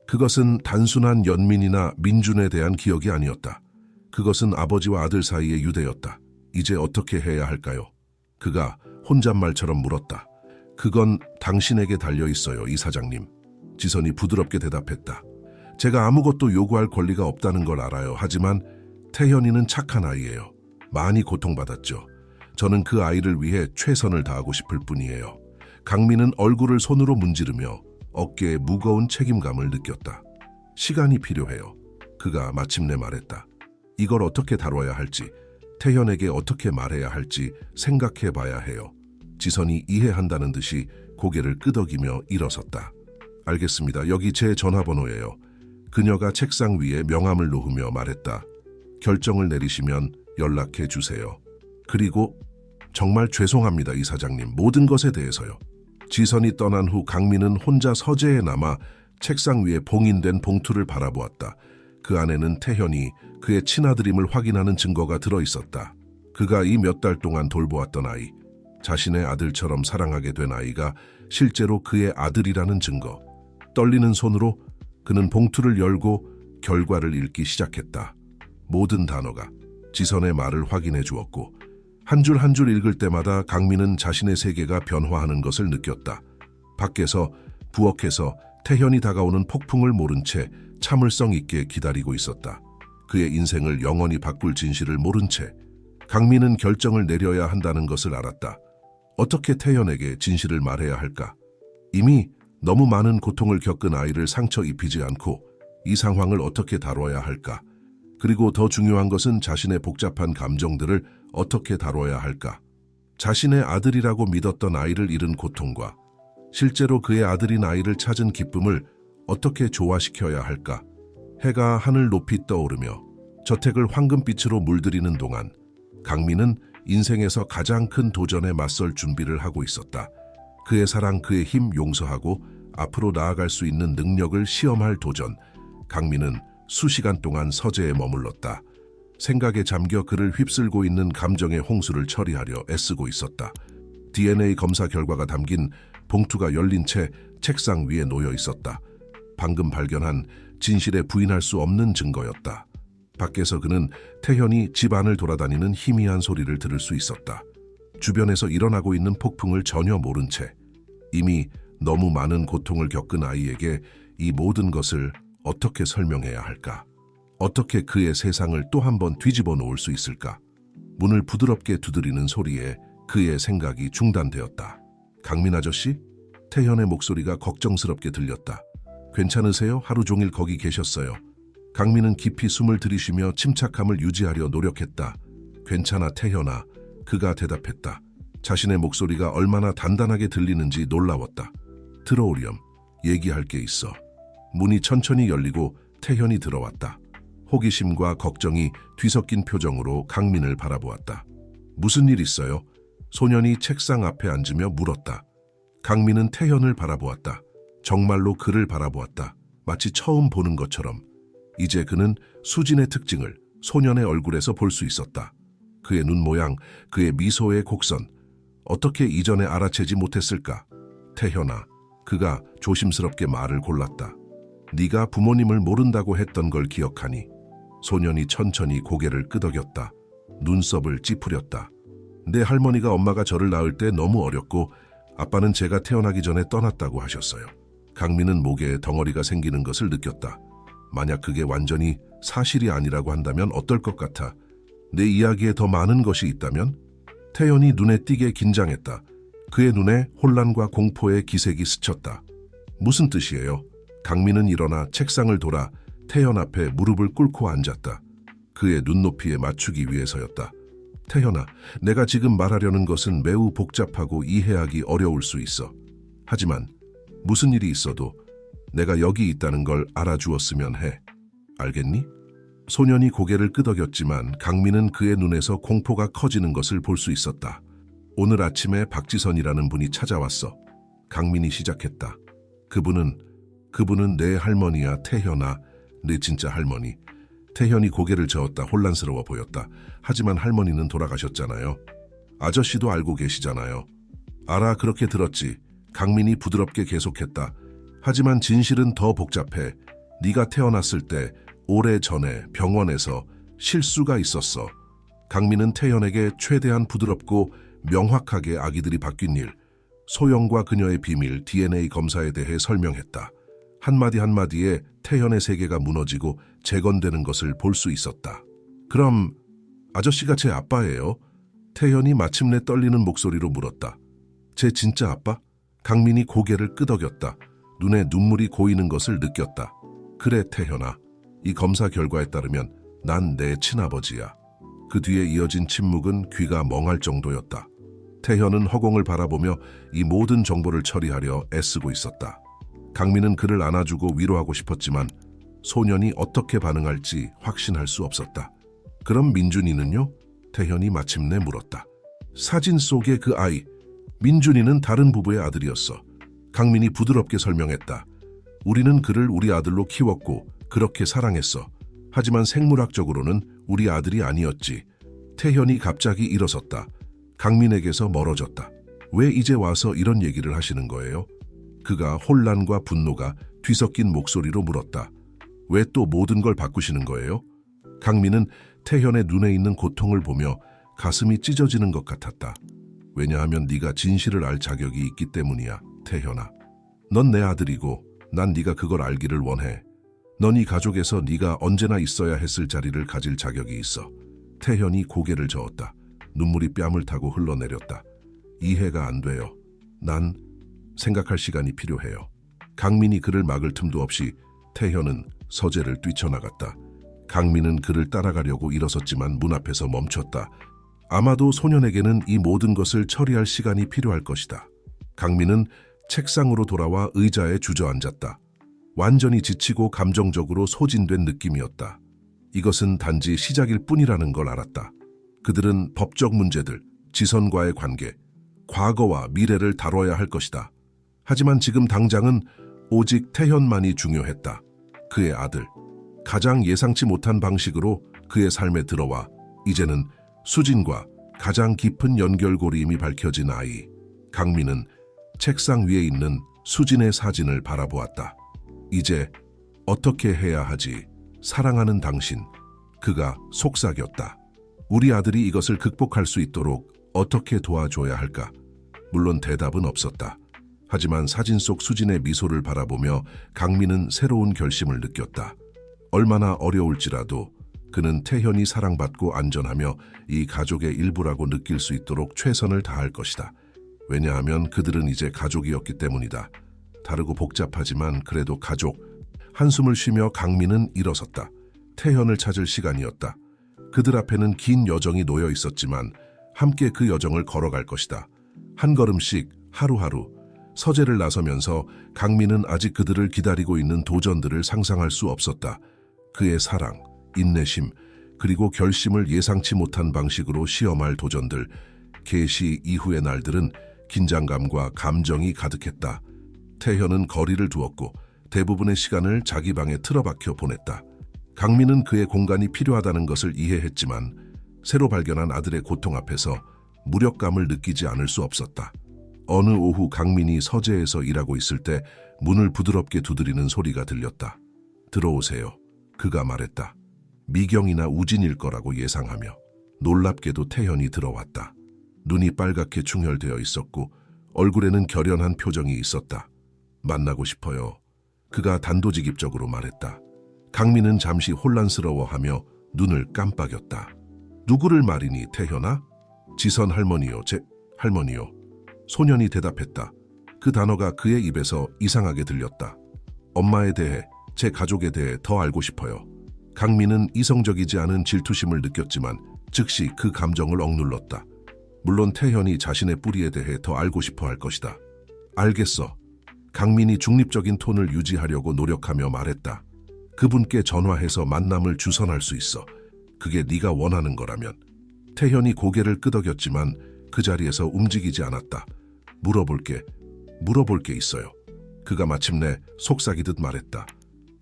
Speaker 1: 그것은 단순한 연민이나 민준에 대한 기억이 아니었다. 그것은 아버지와 아들 사이의 유대였다. 이제 어떻게 해야 할까요? 그가 혼잣말처럼 물었다. 그건 당신에게 달려 있어요, 이사장님. 지선이 부드럽게 대답했다. 제가 아무것도 요구할 권리가 없다는 걸 알아요. 하지만 태현이는 착한 아이예요. 많이 고통받았죠. 저는 그 아이를 위해 최선을 다하고 싶을 뿐이에요. 강민은 얼굴을 손으로 문지르며 어깨에 무거운 책임감을 느꼈다. 시간이 필요해요. 그가 마침내 말했다. 이걸 어떻게 다뤄야 할지, 태현에게 어떻게 말해야 할지 생각해 봐야 해요. 지선이 이해한다는 듯이 고개를 끄덕이며 일어섰다. 알겠습니다. 여기 제 전화번호예요. 그녀가 책상 위에 명함을 놓으며 말했다. 결정을 내리시면 연락해 주세요. 그리고 정말 죄송합니다, 이사장님. 모든 것에 대해서요. 지선이 떠난 후 강민은 혼자 서재에 남아 책상 위에 봉인된 봉투를 바라보았다. 그 안에는 태현이 그의 친아들임을 확인하는 증거가 들어있었다. 그가 이 몇 달 동안 돌보았던 아이, 자신의 아들처럼 사랑하게 된 아이가 실제로 그의 아들이라는 증거. 떨리는 손으로 그는 봉투를 열고 결과를 읽기 시작했다. 모든 단어가 지선의 말을 확인해 주었고 한 줄 한 줄 읽을 때마다 강민은 자신의 세계가 변화하는 것을 느꼈다. 밖에서 부엌에서 태현이 다가오는 폭풍을 모른 채 참을성 있게 기다리고 있었다. 그의 인생을 영원히 바꿀 진실을 모른 채 강민은 결정을 내려야 한다는 것을 알았다. 어떻게 태현에게 진실을 말해야 할까? 이미 너무 많은 고통을 겪은 아이를 상처 입히지 않고 이 상황을 어떻게 다뤄야 할까? 그리고 더 중요한 것은 자신의 복잡한 감정들을 어떻게 다뤄야 할까? 자신의 아들이라고 믿었던 아이를 잃은 고통과 실제로 그의 아들인 아이를 찾은 기쁨을 어떻게 조화시켜야 할까? 해가 하늘 높이 떠오르며 저택을 황금빛으로 물들이는 동안 강민은 인생에서 가장 큰 도전에 맞설 준비를 하고 있었다. 그의 사랑, 그의 힘 용서하고 앞으로 나아갈 수 있는 능력을 시험할 도전. 강민은 수시간 동안 서재에 머물렀다. 생각에 잠겨 그를 휩쓸고 있는 감정의 홍수를 처리하려 애쓰고 있었다. DNA 검사 결과가 담긴 봉투가 열린 채 책상 위에 놓여 있었다. 방금 발견한 진실에 부인할 수 없는 증거였다. 밖에서 그는 태현이 집 안을 돌아다니는 희미한 소리를 들을 수 있었다. 주변에서 일어나고 있는 폭풍을 전혀 모른 채 이미 너무 많은 고통을 겪은 아이에게 이 모든 것을 어떻게 설명해야 할까? 어떻게 그의 세상을 또 한 번 뒤집어 놓을 수 있을까? 문을 부드럽게 두드리는 소리에 그의 생각이 중단되었다. 강민 아저씨? 태현의 목소리가 걱정스럽게 들렸다. 괜찮으세요? 하루 종일 거기 계셨어요. 강민은 깊이 숨을 들이쉬며 침착함을 유지하려 노력했다. 괜찮아, 태현아. 그가 대답했다. 자신의 목소리가 얼마나 단단하게 들리는지 놀라웠다. 들어오렴. 얘기할 게 있어. 문이 천천히 열리고 태현이 들어왔다. 호기심과 걱정이 뒤섞인 표정으로 강민을 바라보았다. 무슨 일 있어요? 소년이 책상 앞에 앉으며 물었다. 강민은 태현을 바라보았다. 정말로 그를 바라보았다. 마치 처음 보는 것처럼. 이제 그는 수진의 특징을 소년의 얼굴에서 볼 수 있었다. 그의 눈 모양, 그의 미소의 곡선. 어떻게 이전에 알아채지 못했을까? 태현아, 그가 조심스럽게 말을 골랐다. 네가 부모님을 모른다고 했던 걸 기억하니? 소년이 천천히 고개를 끄덕였다. 눈썹을 찌푸렸다. 내 할머니가 엄마가 저를 낳을 때 너무 어렸고 아빠는 제가 태어나기 전에 떠났다고 하셨어요. 강민은 목에 덩어리가 생기는 것을 느꼈다. 만약 그게 완전히 사실이 아니라고 한다면 어떨 것 같아? 내 이야기에 더 많은 것이 있다면? 태연이 눈에 띄게 긴장했다. 그의 눈에 혼란과 공포의 기색이 스쳤다. 무슨 뜻이에요? 강민은 일어나 책상을 돌아 태연 앞에 무릎을 꿇고 앉았다. 그의 눈높이에 맞추기 위해서였다. 태연아, 내가 지금 말하려는 것은 매우 복잡하고 이해하기 어려울 수 있어. 하지만 무슨 일이 있어도 내가 여기 있다는 걸 알아주었으면 해. 알겠니? 소년이 고개를 끄덕였지만 강민은 그의 눈에서 공포가 커지는 것을 볼 수 있었다. 오늘 아침에 박지선이라는 분이 찾아왔어. 강민이 시작했다. 그분은 내 할머니야, 태현아. 내 진짜 할머니. 태현이 고개를 저었다. 혼란스러워 보였다. 하지만 할머니는 돌아가셨잖아요. 아저씨도 알고 계시잖아요. 알아, 그렇게 들었지. 강민이 부드럽게 계속했다. 하지만 진실은 더 복잡해. 네가 태어났을 때 오래전에 병원에서 실수가 있었어. 강민은 태연에게 최대한 부드럽고 명확하게 아기들이 바뀐 일, 소영과 그녀의 비밀 DNA 검사에 대해 설명했다. 한마디 한마디에 태연의 세계가 무너지고 재건되는 것을 볼 수 있었다. 그럼 아저씨가 제 아빠예요? 태연이 마침내 떨리는 목소리로 물었다. 제 진짜 아빠? 강민이 고개를 끄덕였다. 눈에 눈물이 고이는 것을 느꼈다. 그래, 태연아. 이 검사 결과에 따르면 난 내 친아버지야. 그 뒤에 이어진 침묵은 귀가 멍할 정도였다. 태현은 허공을 바라보며 이 모든 정보를 처리하려 애쓰고 있었다. 강민은 그를 안아주고 위로하고 싶었지만 소년이 어떻게 반응할지 확신할 수 없었다. 그럼 민준이는요? 태현이 마침내 물었다. 사진 속의 그 아이, 민준이는 다른 부부의 아들이었어. 강민이 부드럽게 설명했다. 우리는 그를 우리 아들로 키웠고 그렇게 사랑했어. 하지만 생물학적으로는 우리 아들이 아니었지. 태현이 갑자기 일어섰다. 강민에게서 멀어졌다. 왜 이제 와서 이런 얘기를 하시는 거예요? 그가 혼란과 분노가 뒤섞인 목소리로 물었다. 왜 또 모든 걸 바꾸시는 거예요? 강민은 태현의 눈에 있는 고통을 보며 가슴이 찢어지는 것 같았다. 왜냐하면 네가 진실을 알 자격이 있기 때문이야, 태현아. 넌 내 아들이고 난 네가 그걸 알기를 원해. 넌 이 가족에서 네가 언제나 있어야 했을 자리를 가질 자격이 있어. 태현이 고개를 저었다. 눈물이 뺨을 타고 흘러내렸다. 이해가 안 돼요. 난 생각할 시간이 필요해요. 강민이 그를 막을 틈도 없이 태현은 서재를 뛰쳐나갔다. 강민은 그를 따라가려고 일어섰지만 문 앞에서 멈췄다. 아마도 소년에게는 이 모든 것을 처리할 시간이 필요할 것이다. 강민은 책상으로 돌아와 의자에 주저앉았다. 완전히 지치고 감정적으로 소진된 느낌이었다. 이것은 단지 시작일 뿐이라는 걸 알았다. 그들은 법적 문제들, 지선과의 관계, 과거와 미래를 다뤄야 할 것이다. 하지만 지금 당장은 오직 태현만이 중요했다. 그의 아들, 가장 예상치 못한 방식으로 그의 삶에 들어와 이제는 수진과 가장 깊은 연결고리임이 밝혀진 아이. 강민은 책상 위에 있는 수진의 사진을 바라보았다. 이제 어떻게 해야 하지? 사랑하는 당신. 그가 속삭였다. 우리 아들이 이것을 극복할 수 있도록 어떻게 도와줘야 할까? 물론 대답은 없었다. 하지만 사진 속 수진의 미소를 바라보며 강민은 새로운 결심을 느꼈다. 얼마나 어려울지라도 그는 태현이 사랑받고 안전하며 이 가족의 일부라고 느낄 수 있도록 최선을 다할 것이다. 왜냐하면 그들은 이제 가족이었기 때문이다. 다르고 복잡하지만 그래도 가족. 한숨을 쉬며 강민은 일어섰다. 태현을 찾을 시간이었다. 그들 앞에는 긴 여정이 놓여 있었지만 함께 그 여정을 걸어갈 것이다. 한 걸음씩 하루하루. 서재를 나서면서 강민은 아직 그들을 기다리고 있는 도전들을 상상할 수 없었다. 그의 사랑, 인내심, 그리고 결심을 예상치 못한 방식으로 시험할 도전들. 개시 이후의 날들은 긴장감과 감정이 가득했다. 태현은 거리를 두었고 대부분의 시간을 자기 방에 틀어박혀 보냈다. 강민은 그의 공간이 필요하다는 것을 이해했지만 새로 발견한 아들의 고통 앞에서 무력감을 느끼지 않을 수 없었다. 어느 오후 강민이 서재에서 일하고 있을 때 문을 부드럽게 두드리는 소리가 들렸다. 들어오세요. 그가 말했다. 미경이나 우진일 거라고 예상하며 놀랍게도 태현이 들어왔다. 눈이 빨갛게 충혈되어 있었고 얼굴에는 결연한 표정이 있었다. 만나고 싶어요. 그가 단도직입적으로 말했다. 강민은 잠시 혼란스러워하며 눈을 깜빡였다. 누구를 말이니, 태현아? 지선 할머니요, 제 할머니요. 소년이 대답했다. 그 단어가 그의 입에서 이상하게 들렸다. 엄마에 대해, 제 가족에 대해 더 알고 싶어요. 강민은 이성적이지 않은 질투심을 느꼈지만 즉시 그 감정을 억눌렀다. 물론 태현이 자신의 뿌리에 대해 더 알고 싶어 할 것이다. 알겠어. 강민이 중립적인 톤을 유지하려고 노력하며 말했다. 그분께 전화해서 만남을 주선할 수 있어. 그게 네가 원하는 거라면. 태현이 고개를 끄덕였지만 그 자리에서 움직이지 않았다. 물어볼 게 있어요. 그가 마침내 속삭이듯 말했다.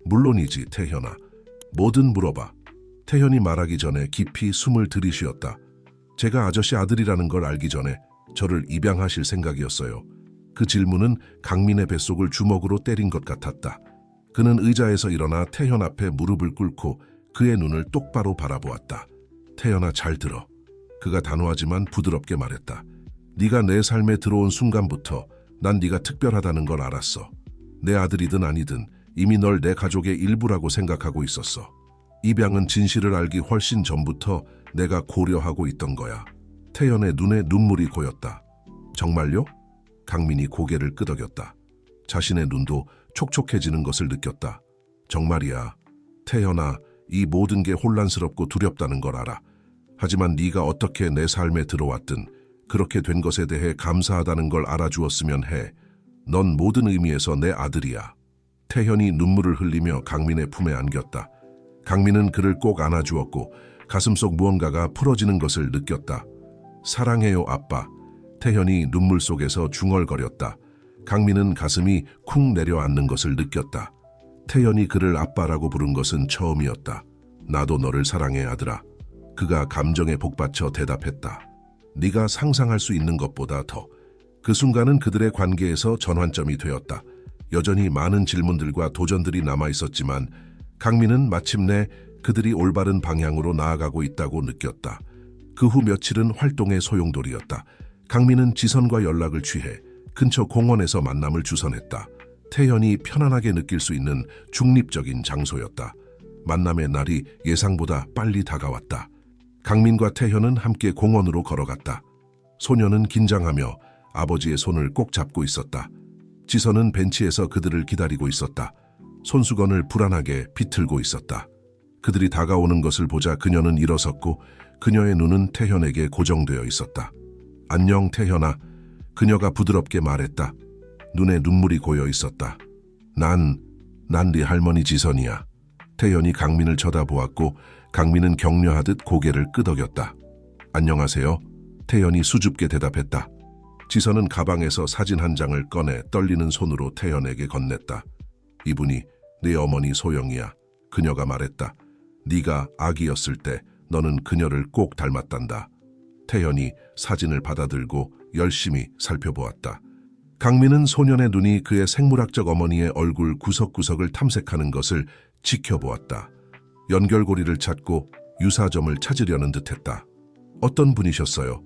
Speaker 1: 물론이지, 태현아. 뭐든 물어봐. 태현이 말하기 전에 깊이 숨을 들이쉬었다. 제가 아저씨 아들이라는 걸 알기 전에 저를 입양하실 생각이었어요. 그 질문은 강민의 뱃속을 주먹으로 때린 것 같았다. 그는 의자에서 일어나 태현 앞에 무릎을 꿇고 그의 눈을 똑바로 바라보았다. 태현아, 잘 들어. 그가 단호하지만 부드럽게 말했다. 네가 내 삶에 들어온 순간부터 난 네가 특별하다는 걸 알았어. 내 아들이든 아니든 이미 널 내 가족의 일부라고 생각하고 있었어. 입양은 진실을 알기 훨씬 전부터 내가 고려하고 있던 거야. 태연의 눈에 눈물이 고였다. 정말요? 강민이 고개를 끄덕였다. 자신의 눈도 촉촉해지는 것을 느꼈다. 정말이야. 태연아, 이 모든 게 혼란스럽고 두렵다는 걸 알아. 하지만 네가 어떻게 내 삶에 들어왔든 그렇게 된 것에 대해 감사하다는 걸 알아주었으면 해. 넌 모든 의미에서 내 아들이야. 태현이 눈물을 흘리며 강민의 품에 안겼다. 강민은 그를 꼭 안아주었고 가슴속 무언가가 풀어지는 것을 느꼈다. 사랑해요, 아빠. 태현이 눈물 속에서 중얼거렸다. 강민은 가슴이 쿵 내려앉는 것을 느꼈다. 태현이 그를 아빠라고 부른 것은 처음이었다. 나도 너를 사랑해, 아들아. 그가 감정에 복받쳐 대답했다. 네가 상상할 수 있는 것보다 더. 그 순간은 그들의 관계에서 전환점이 되었다. 여전히 많은 질문들과 도전들이 남아있었지만 강민은 마침내 그들이 올바른 방향으로 나아가고 있다고 느꼈다. 그 후 며칠은 활동의 소용돌이였다. 강민은 지선과 연락을 취해 근처 공원에서 만남을 주선했다. 태현이 편안하게 느낄 수 있는 중립적인 장소였다. 만남의 날이 예상보다 빨리 다가왔다. 강민과 태현은 함께 공원으로 걸어갔다. 소녀는 긴장하며 아버지의 손을 꼭 잡고 있었다. 지선은 벤치에서 그들을 기다리고 있었다. 손수건을 불안하게 비틀고 있었다. 그들이 다가오는 것을 보자 그녀는 일어섰고 그녀의 눈은 태현에게 고정되어 있었다. 안녕, 태현아. 그녀가 부드럽게 말했다. 눈에 눈물이 고여 있었다. 난 네 할머니 지선이야. 태현이 강민을 쳐다보았고 강민은 격려하듯 고개를 끄덕였다. 안녕하세요. 태현이 수줍게 대답했다. 지선은 가방에서 사진 한 장을 꺼내 떨리는 손으로 태현에게 건넸다. 이분이 내 어머니 소영이야. 그녀가 말했다. 네가 아기였을 때 너는 그녀를 꼭 닮았단다. 태현이 사진을 받아들고 열심히 살펴보았다. 강민은 소년의 눈이 그의 생물학적 어머니의 얼굴 구석구석을 탐색하는 것을 지켜보았다. 연결고리를 찾고 유사점을 찾으려는 듯했다. 어떤 분이셨어요?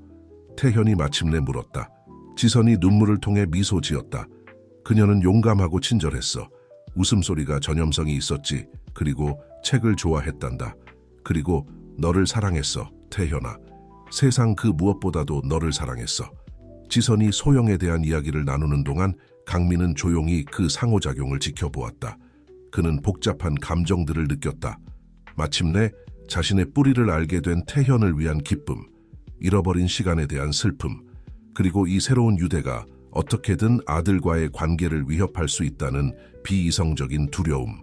Speaker 1: 태현이 마침내 물었다. 지선이 눈물을 통해 미소 지었다. 그녀는 용감하고 친절했어. 웃음소리가 전염성이 있었지. 그리고 책을 좋아했단다. 그리고 너를 사랑했어, 태현아. 세상 그 무엇보다도 너를 사랑했어. 지선이 소영에 대한 이야기를 나누는 동안 강민은 조용히 그 상호작용을 지켜보았다. 그는 복잡한 감정들을 느꼈다. 마침내 자신의 뿌리를 알게 된 태현을 위한 기쁨, 잃어버린 시간에 대한 슬픔, 그리고 이 새로운 유대가 어떻게든 아들과의 관계를 위협할 수 있다는 비이성적인 두려움.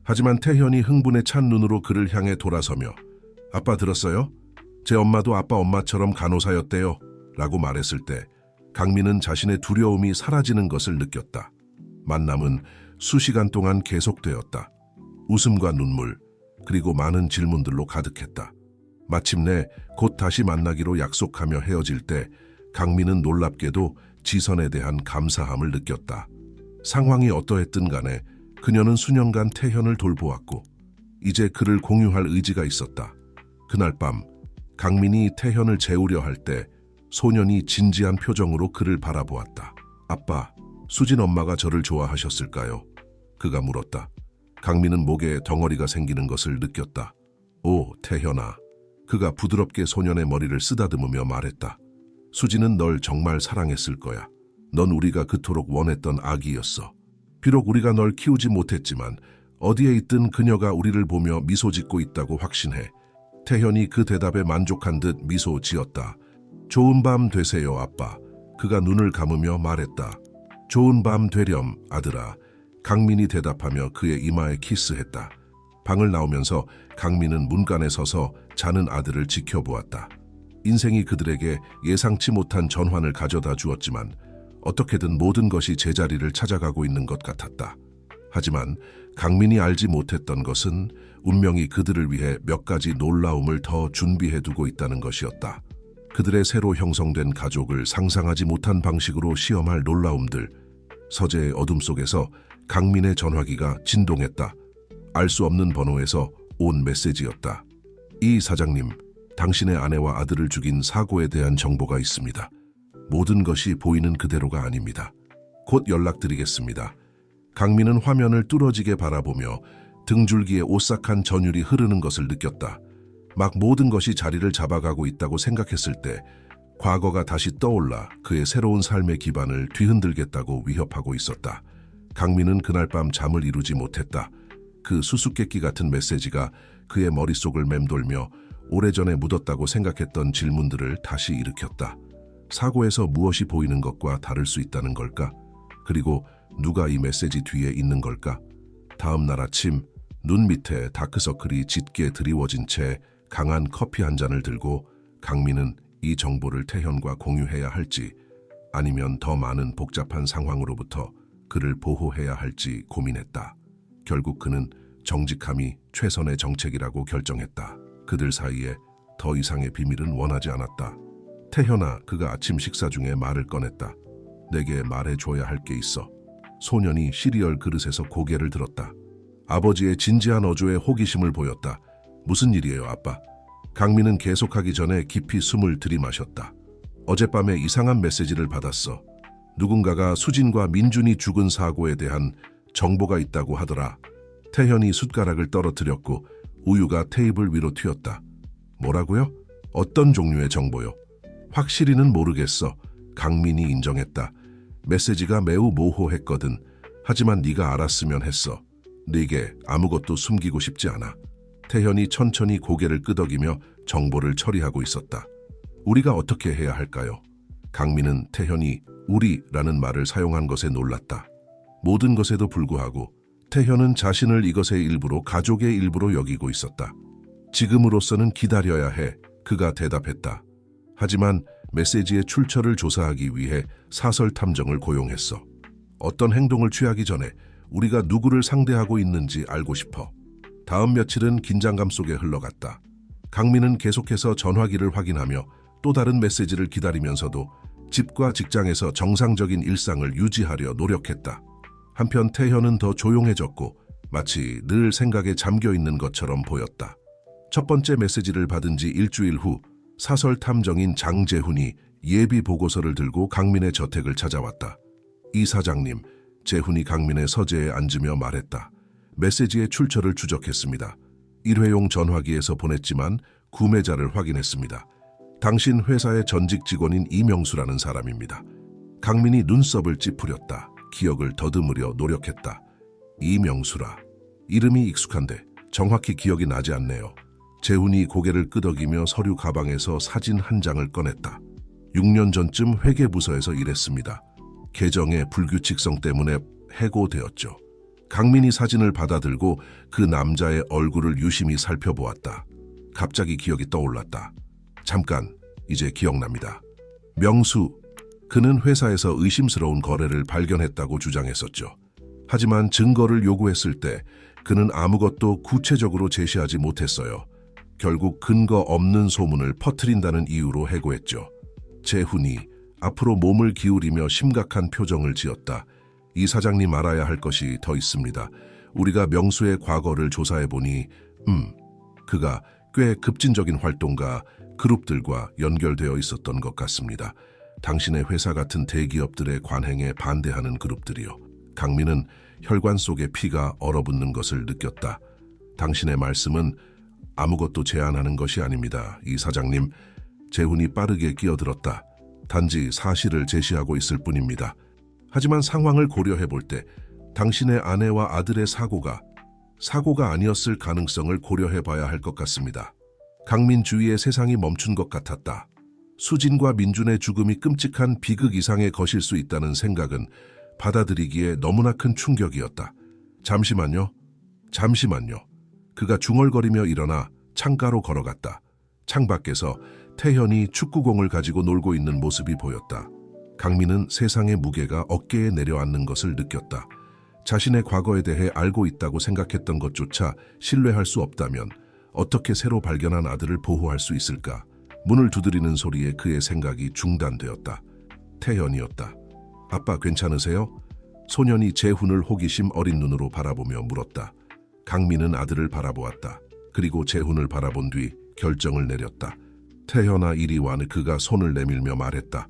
Speaker 1: 하지만 태현이 흥분에 찬 눈으로 그를 향해 돌아서며 아빠 들었어요? 제 엄마도 아빠 엄마처럼 간호사였대요. 라고 말했을 때 강민은 자신의 두려움이 사라지는 것을 느꼈다. 만남은 수시간 동안 계속되었다. 웃음과 눈물, 그리고 많은 질문들로 가득했다. 마침내 곧 다시 만나기로 약속하며 헤어질 때 강민은 놀랍게도 지선에 대한 감사함을 느꼈다. 상황이 어떠했든 간에 그녀는 수년간 태현을 돌보았고 이제 그를 공유할 의지가 있었다. 그날 밤 강민이 태현을 재우려 할 때 소년이 진지한 표정으로 그를 바라보았다. 아빠, 수진 엄마가 저를 좋아하셨을까요? 그가 물었다. 강민은 목에 덩어리가 생기는 것을 느꼈다. 오, 태현아. 그가 부드럽게 소년의 머리를 쓰다듬으며 말했다. 수진은 널 정말 사랑했을 거야. 넌 우리가 그토록 원했던 아기였어. 비록 우리가 널 키우지 못했지만 어디에 있든 그녀가 우리를 보며 미소 짓고 있다고 확신해. 태현이 그 대답에 만족한 듯 미소 지었다. 좋은 밤 되세요, 아빠. 그가 눈을 감으며 말했다. 좋은 밤 되렴, 아들아. 강민이 대답하며 그의 이마에 키스했다. 방을 나오면서 강민은 문간에 서서 자는 아들을 지켜보았다. 인생이 그들에게 예상치 못한 전환을 가져다 주었지만 어떻게든 모든 것이 제자리를 찾아가고 있는 것 같았다. 하지만 강민이 알지 못했던 것은 운명이 그들을 위해 몇 가지 놀라움을 더 준비해두고 있다는 것이었다. 그들의 새로 형성된 가족을 상상하지 못한 방식으로 시험할 놀라움들. 서재의 어둠 속에서 강민의 전화기가 진동했다. 알 수 없는 번호에서 온 메시지였다. 이 사장님, 당신의 아내와 아들을 죽인 사고에 대한 정보가 있습니다. 모든 것이 보이는 그대로가 아닙니다. 곧 연락드리겠습니다. 강민은 화면을 뚫어지게 바라보며 등줄기에 오싹한 전율이 흐르는 것을 느꼈다. 막 모든 것이 자리를 잡아가고 있다고 생각했을 때 과거가 다시 떠올라 그의 새로운 삶의 기반을 뒤흔들겠다고 위협하고 있었다. 강민은 그날 밤 잠을 이루지 못했다. 그 수수께끼 같은 메시지가 그의 머릿속을 맴돌며 오래전에 묻었다고 생각했던 질문들을 다시 일으켰다. 사고에서 무엇이 보이는 것과 다를 수 있다는 걸까? 그리고 누가 이 메시지 뒤에 있는 걸까? 다음 날 아침, 눈 밑에 다크서클이 짙게 드리워진 채 강한 커피 한 잔을 들고 강민은 이 정보를 태현과 공유해야 할지 아니면 더 많은 복잡한 상황으로부터 그를 보호해야 할지 고민했다. 결국 그는 정직함이 최선의 정책이라고 결정했다. 그들 사이에 더 이상의 비밀은 원하지 않았다. 태현아, 그가 아침 식사 중에 말을 꺼냈다. 내게 말해줘야 할 게 있어. 소년이 시리얼 그릇에서 고개를 들었다. 아버지의 진지한 어조에 호기심을 보였다. 무슨 일이에요, 아빠? 강민은 계속하기 전에 깊이 숨을 들이마셨다. 어젯밤에 이상한 메시지를 받았어. 누군가가 수진과 민준이 죽은 사고에 대한 정보가 있다고 하더라. 태현이 숟가락을 떨어뜨렸고 우유가 테이블 위로 튀었다. 뭐라고요? 어떤 종류의 정보요? 확실히는 모르겠어. 강민이 인정했다. 메시지가 매우 모호했거든. 하지만 네가 알았으면 했어. 네게 아무것도 숨기고 싶지 않아. 태현이 천천히 고개를 끄덕이며 정보를 처리하고 있었다. 우리가 어떻게 해야 할까요? 강민은 태현이 우리라는 말을 사용한 것에 놀랐다. 모든 것에도 불구하고 태현은 자신을 이것의 일부로 가족의 일부로 여기고 있었다. 지금으로서는 기다려야 해. 그가 대답했다. 하지만 메시지의 출처를 조사하기 위해 사설 탐정을 고용했어. 어떤 행동을 취하기 전에 우리가 누구를 상대하고 있는지 알고 싶어. 다음 며칠은 긴장감 속에 흘러갔다. 강민은 계속해서 전화기를 확인하며 또 다른 메시지를 기다리면서도 집과 직장에서 정상적인 일상을 유지하려 노력했다. 한편 태현은 더 조용해졌고 마치 늘 생각에 잠겨 있는 것처럼 보였다. 첫 번째 메시지를 받은 지 일주일 후 사설 탐정인 장재훈이 예비 보고서를 들고 강민의 저택을 찾아왔다. 이 사장님, 재훈이 강민의 서재에 앉으며 말했다. 메시지의 출처를 추적했습니다. 일회용 전화기에서 보냈지만 구매자를 확인했습니다. 당신 회사의 전직 직원인 이명수라는 사람입니다. 강민이 눈썹을 찌푸렸다. 기억을 더듬으려 노력했다. 이명수라. 이름이 익숙한데 정확히 기억이 나지 않네요. 재훈이 고개를 끄덕이며 서류 가방에서 사진 한 장을 꺼냈다. 6년 전쯤 회계부서에서 일했습니다. 계정의 불규칙성 때문에 해고되었죠. 강민이 사진을 받아들고 그 남자의 얼굴을 유심히 살펴보았다. 갑자기 기억이 떠올랐다. 잠깐, 이제 기억납니다. 명수, 그는 회사에서 의심스러운 거래를 발견했다고 주장했었죠. 하지만 증거를 요구했을 때 그는 아무것도 구체적으로 제시하지 못했어요. 결국 근거 없는 소문을 퍼뜨린다는 이유로 해고했죠. 재훈이 앞으로 몸을 기울이며 심각한 표정을 지었다. 이 사장님 알아야 할 것이 더 있습니다. 우리가 명수의 과거를 조사해보니 그가 꽤 급진적인 활동가 그룹들과 연결되어 있었던 것 같습니다. 당신의 회사 같은 대기업들의 관행에 반대하는 그룹들이요. 강민은 혈관 속에 피가 얼어붙는 것을 느꼈다. 당신의 말씀은 아무것도 제안하는 것이 아닙니다. 이 사장님, 재훈이 빠르게 끼어들었다. 단지 사실을 제시하고 있을 뿐입니다. 하지만 상황을 고려해 볼 때 당신의 아내와 아들의 사고가 아니었을 가능성을 고려해 봐야 할 것 같습니다. 강민 주위의 세상이 멈춘 것 같았다. 수진과 민준의 죽음이 끔찍한 비극 이상의 것일 수 있다는 생각은 받아들이기에 너무나 큰 충격이었다. 잠시만요. 그가 중얼거리며 일어나 창가로 걸어갔다. 창밖에서 태현이 축구공을 가지고 놀고 있는 모습이 보였다. 강민은 세상의 무게가 어깨에 내려앉는 것을 느꼈다. 자신의 과거에 대해 알고 있다고 생각했던 것조차 신뢰할 수 없다면 어떻게 새로 발견한 아들을 보호할 수 있을까? 문을 두드리는 소리에 그의 생각이 중단되었다. 태현이었다. 아빠 괜찮으세요? 소년이 재훈을 호기심 어린 눈으로 바라보며 물었다. 강민은 아들을 바라보았다. 그리고 재훈을 바라본 뒤 결정을 내렸다. 태현아 이리 와. 그가 손을 내밀며 말했다.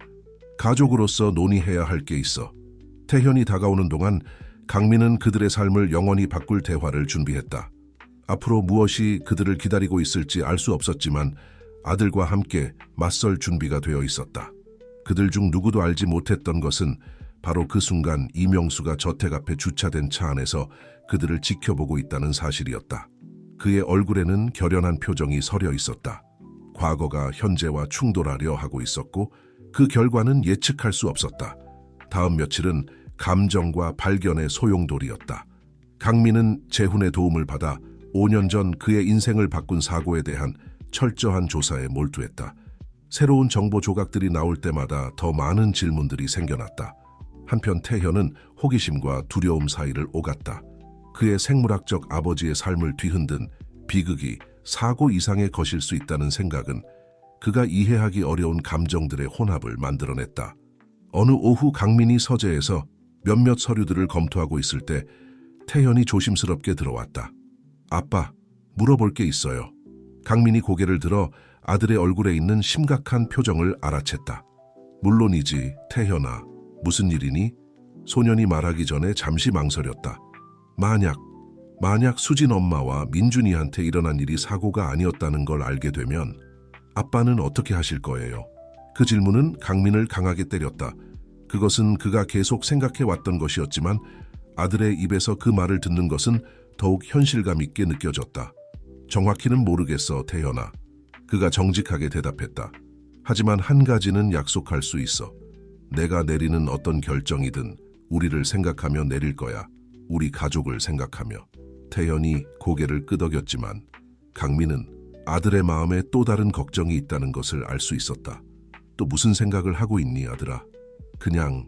Speaker 1: 가족으로서 논의해야 할 게 있어. 태현이 다가오는 동안 강민은 그들의 삶을 영원히 바꿀 대화를 준비했다. 앞으로 무엇이 그들을 기다리고 있을지 알 수 없었지만 아들과 함께 맞설 준비가 되어 있었다. 그들 중 누구도 알지 못했던 것은 바로 그 순간 이명수가 저택 앞에 주차된 차 안에서 그들을 지켜보고 있다는 사실이었다. 그의 얼굴에는 결연한 표정이 서려 있었다. 과거가 현재와 충돌하려 하고 있었고 그 결과는 예측할 수 없었다. 다음 며칠은 감정과 발견의 소용돌이였다. 강민은 재훈의 도움을 받아 5년 전 그의 인생을 바꾼 사고에 대한 철저한 조사에 몰두했다. 새로운 정보 조각들이 나올 때마다 더 많은 질문들이 생겨났다. 한편 태현은 호기심과 두려움 사이를 오갔다. 그의 생물학적 아버지의 삶을 뒤흔든 비극이 사고 이상의 것일 수 있다는 생각은 그가 이해하기 어려운 감정들의 혼합을 만들어냈다. 어느 오후 강민이 서재에서 몇몇 서류들을 검토하고 있을 때 태현이 조심스럽게 들어왔다. 아빠, 물어볼 게 있어요. 강민이 고개를 들어 아들의 얼굴에 있는 심각한 표정을 알아챘다. 물론이지, 태현아. 무슨 일이니? 소년이 말하기 전에 잠시 망설였다. 만약 수진 엄마와 민준이한테 일어난 일이 사고가 아니었다는 걸 알게 되면 아빠는 어떻게 하실 거예요? 그 질문은 강민을 강하게 때렸다. 그것은 그가 계속 생각해왔던 것이었지만 아들의 입에서 그 말을 듣는 것은 더욱 현실감 있게 느껴졌다. 정확히는 모르겠어, 태현아. 그가 정직하게 대답했다. 하지만 한 가지는 약속할 수 있어. 내가 내리는 어떤 결정이든 우리를 생각하며 내릴 거야. 우리 가족을 생각하며. 태현이 고개를 끄덕였지만 강민은 아들의 마음에 또 다른 걱정이 있다는 것을 알 수 있었다. 또 무슨 생각을 하고 있니, 아들아? 그냥.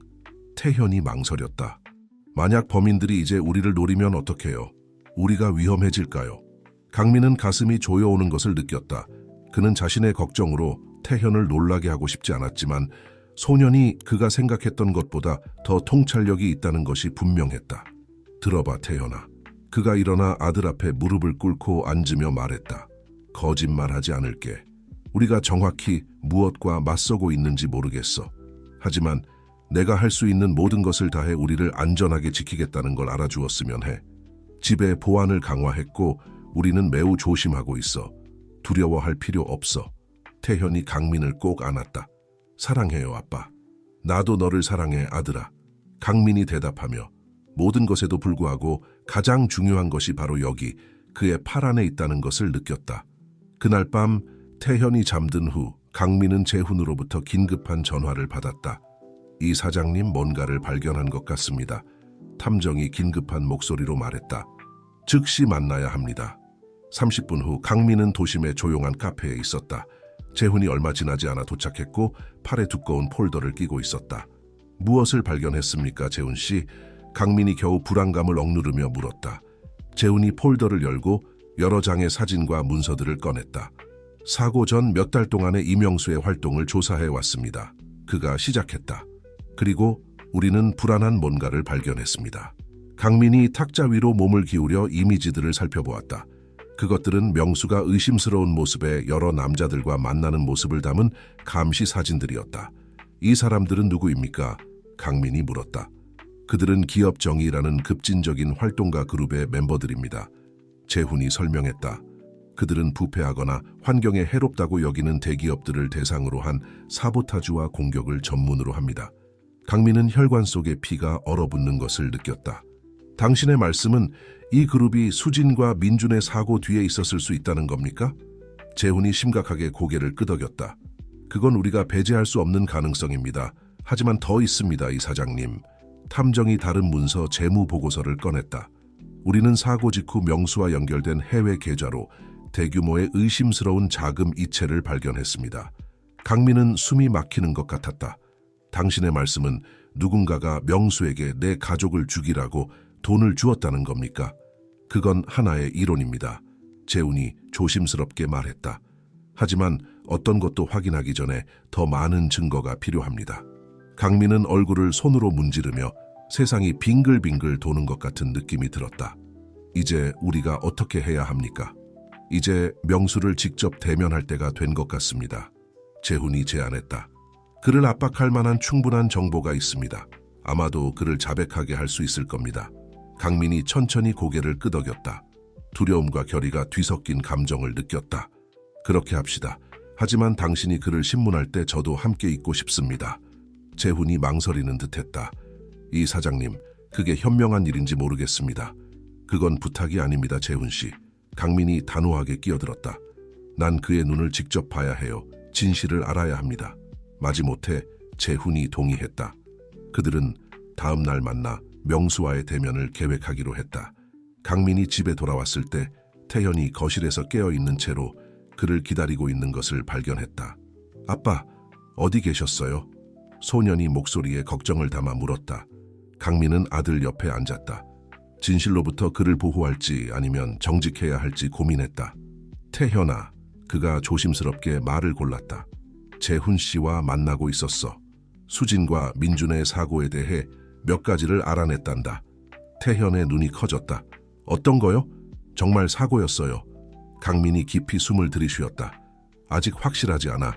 Speaker 1: 태현이 망설였다. 만약 범인들이 이제 우리를 노리면 어떡해요? 우리가 위험해질까요? 강민은 가슴이 조여오는 것을 느꼈다. 그는 자신의 걱정으로 태현을 놀라게 하고 싶지 않았지만 소년이 그가 생각했던 것보다 더 통찰력이 있다는 것이 분명했다. 들어봐, 태현아. 그가 일어나 아들 앞에 무릎을 꿇고 앉으며 말했다. 거짓말하지 않을게. 우리가 정확히 무엇과 맞서고 있는지 모르겠어. 하지만 내가 할 수 있는 모든 것을 다해 우리를 안전하게 지키겠다는 걸 알아주었으면 해. 집의 보안을 강화했고 우리는 매우 조심하고 있어. 두려워할 필요 없어. 태현이 강민을 꼭 안았다. 사랑해요, 아빠. 나도 너를 사랑해, 아들아. 강민이 대답하며 모든 것에도 불구하고 가장 중요한 것이 바로 여기 그의 팔 안에 있다는 것을 느꼈다. 그날 밤 태현이 잠든 후 강민은 재훈으로부터 긴급한 전화를 받았다. 이 사장님 뭔가를 발견한 것 같습니다. 탐정이 긴급한 목소리로 말했다. 즉시 만나야 합니다. 30분 후 강민은 도심의 조용한 카페에 있었다. 재훈이 얼마 지나지 않아 도착했고 팔에 두꺼운 폴더를 끼고 있었다. 무엇을 발견했습니까, 재훈 씨? 강민이 겨우 불안감을 억누르며 물었다. 재훈이 폴더를 열고 여러 장의 사진과 문서들을 꺼냈다. 사고 전 몇 달 동안의 이명수의 활동을 조사해 왔습니다. 그가 시작했다. 그리고 우리는 불안한 뭔가를 발견했습니다. 강민이 탁자 위로 몸을 기울여 이미지들을 살펴보았다. 그것들은 명수가 의심스러운 모습의 여러 남자들과 만나는 모습을 담은 감시 사진들이었다. 이 사람들은 누구입니까? 강민이 물었다. 그들은 기업정의라는 급진적인 활동가 그룹의 멤버들입니다. 재훈이 설명했다. 그들은 부패하거나 환경에 해롭다고 여기는 대기업들을 대상으로 한 사보타주와 공격을 전문으로 합니다. 강민은 혈관 속의 피가 얼어붙는 것을 느꼈다. 당신의 말씀은 이 그룹이 수진과 민준의 사고 뒤에 있었을 수 있다는 겁니까? 재훈이 심각하게 고개를 끄덕였다. 그건 우리가 배제할 수 없는 가능성입니다. 하지만 더 있습니다, 이 사장님. 탐정이 다른 문서 재무 보고서를 꺼냈다. 우리는 사고 직후 명수와 연결된 해외 계좌로 대규모의 의심스러운 자금 이체를 발견했습니다. 강민은 숨이 막히는 것 같았다. 당신의 말씀은 누군가가 명수에게 내 가족을 죽이라고 돈을 주었다는 겁니까? 그건 하나의 이론입니다. 재훈이 조심스럽게 말했다. 하지만 어떤 것도 확인하기 전에 더 많은 증거가 필요합니다. 강민은 얼굴을 손으로 문지르며 세상이 빙글빙글 도는 것 같은 느낌이 들었다. 이제 우리가 어떻게 해야 합니까? 이제 명수를 직접 대면할 때가 된 것 같습니다. 재훈이 제안했다. 그를 압박할 만한 충분한 정보가 있습니다. 아마도 그를 자백하게 할 수 있을 겁니다. 강민이 천천히 고개를 끄덕였다. 두려움과 결의가 뒤섞인 감정을 느꼈다. 그렇게 합시다. 하지만 당신이 그를 신문할 때 저도 함께 있고 싶습니다. 재훈이 망설이는 듯했다. 이 사장님, 그게 현명한 일인지 모르겠습니다. 그건 부탁이 아닙니다, 재훈 씨. 강민이 단호하게 끼어들었다. 난 그의 눈을 직접 봐야 해요. 진실을 알아야 합니다. 마지못해 재훈이 동의했다. 그들은 다음 날 만나 명수와의 대면을 계획하기로 했다. 강민이 집에 돌아왔을 때 태현이 거실에서 깨어있는 채로 그를 기다리고 있는 것을 발견했다. 아빠, 어디 계셨어요? 소년이 목소리에 걱정을 담아 물었다. 강민은 아들 옆에 앉았다. 진실로부터 그를 보호할지 아니면 정직해야 할지 고민했다. 태현아, 그가 조심스럽게 말을 골랐다. 재훈 씨와 만나고 있었어. 수진과 민준의 사고에 대해 몇 가지를 알아냈단다. 태현의 눈이 커졌다. 어떤 거요? 정말 사고였어요. 강민이 깊이 숨을 들이쉬었다. 아직 확실하지 않아.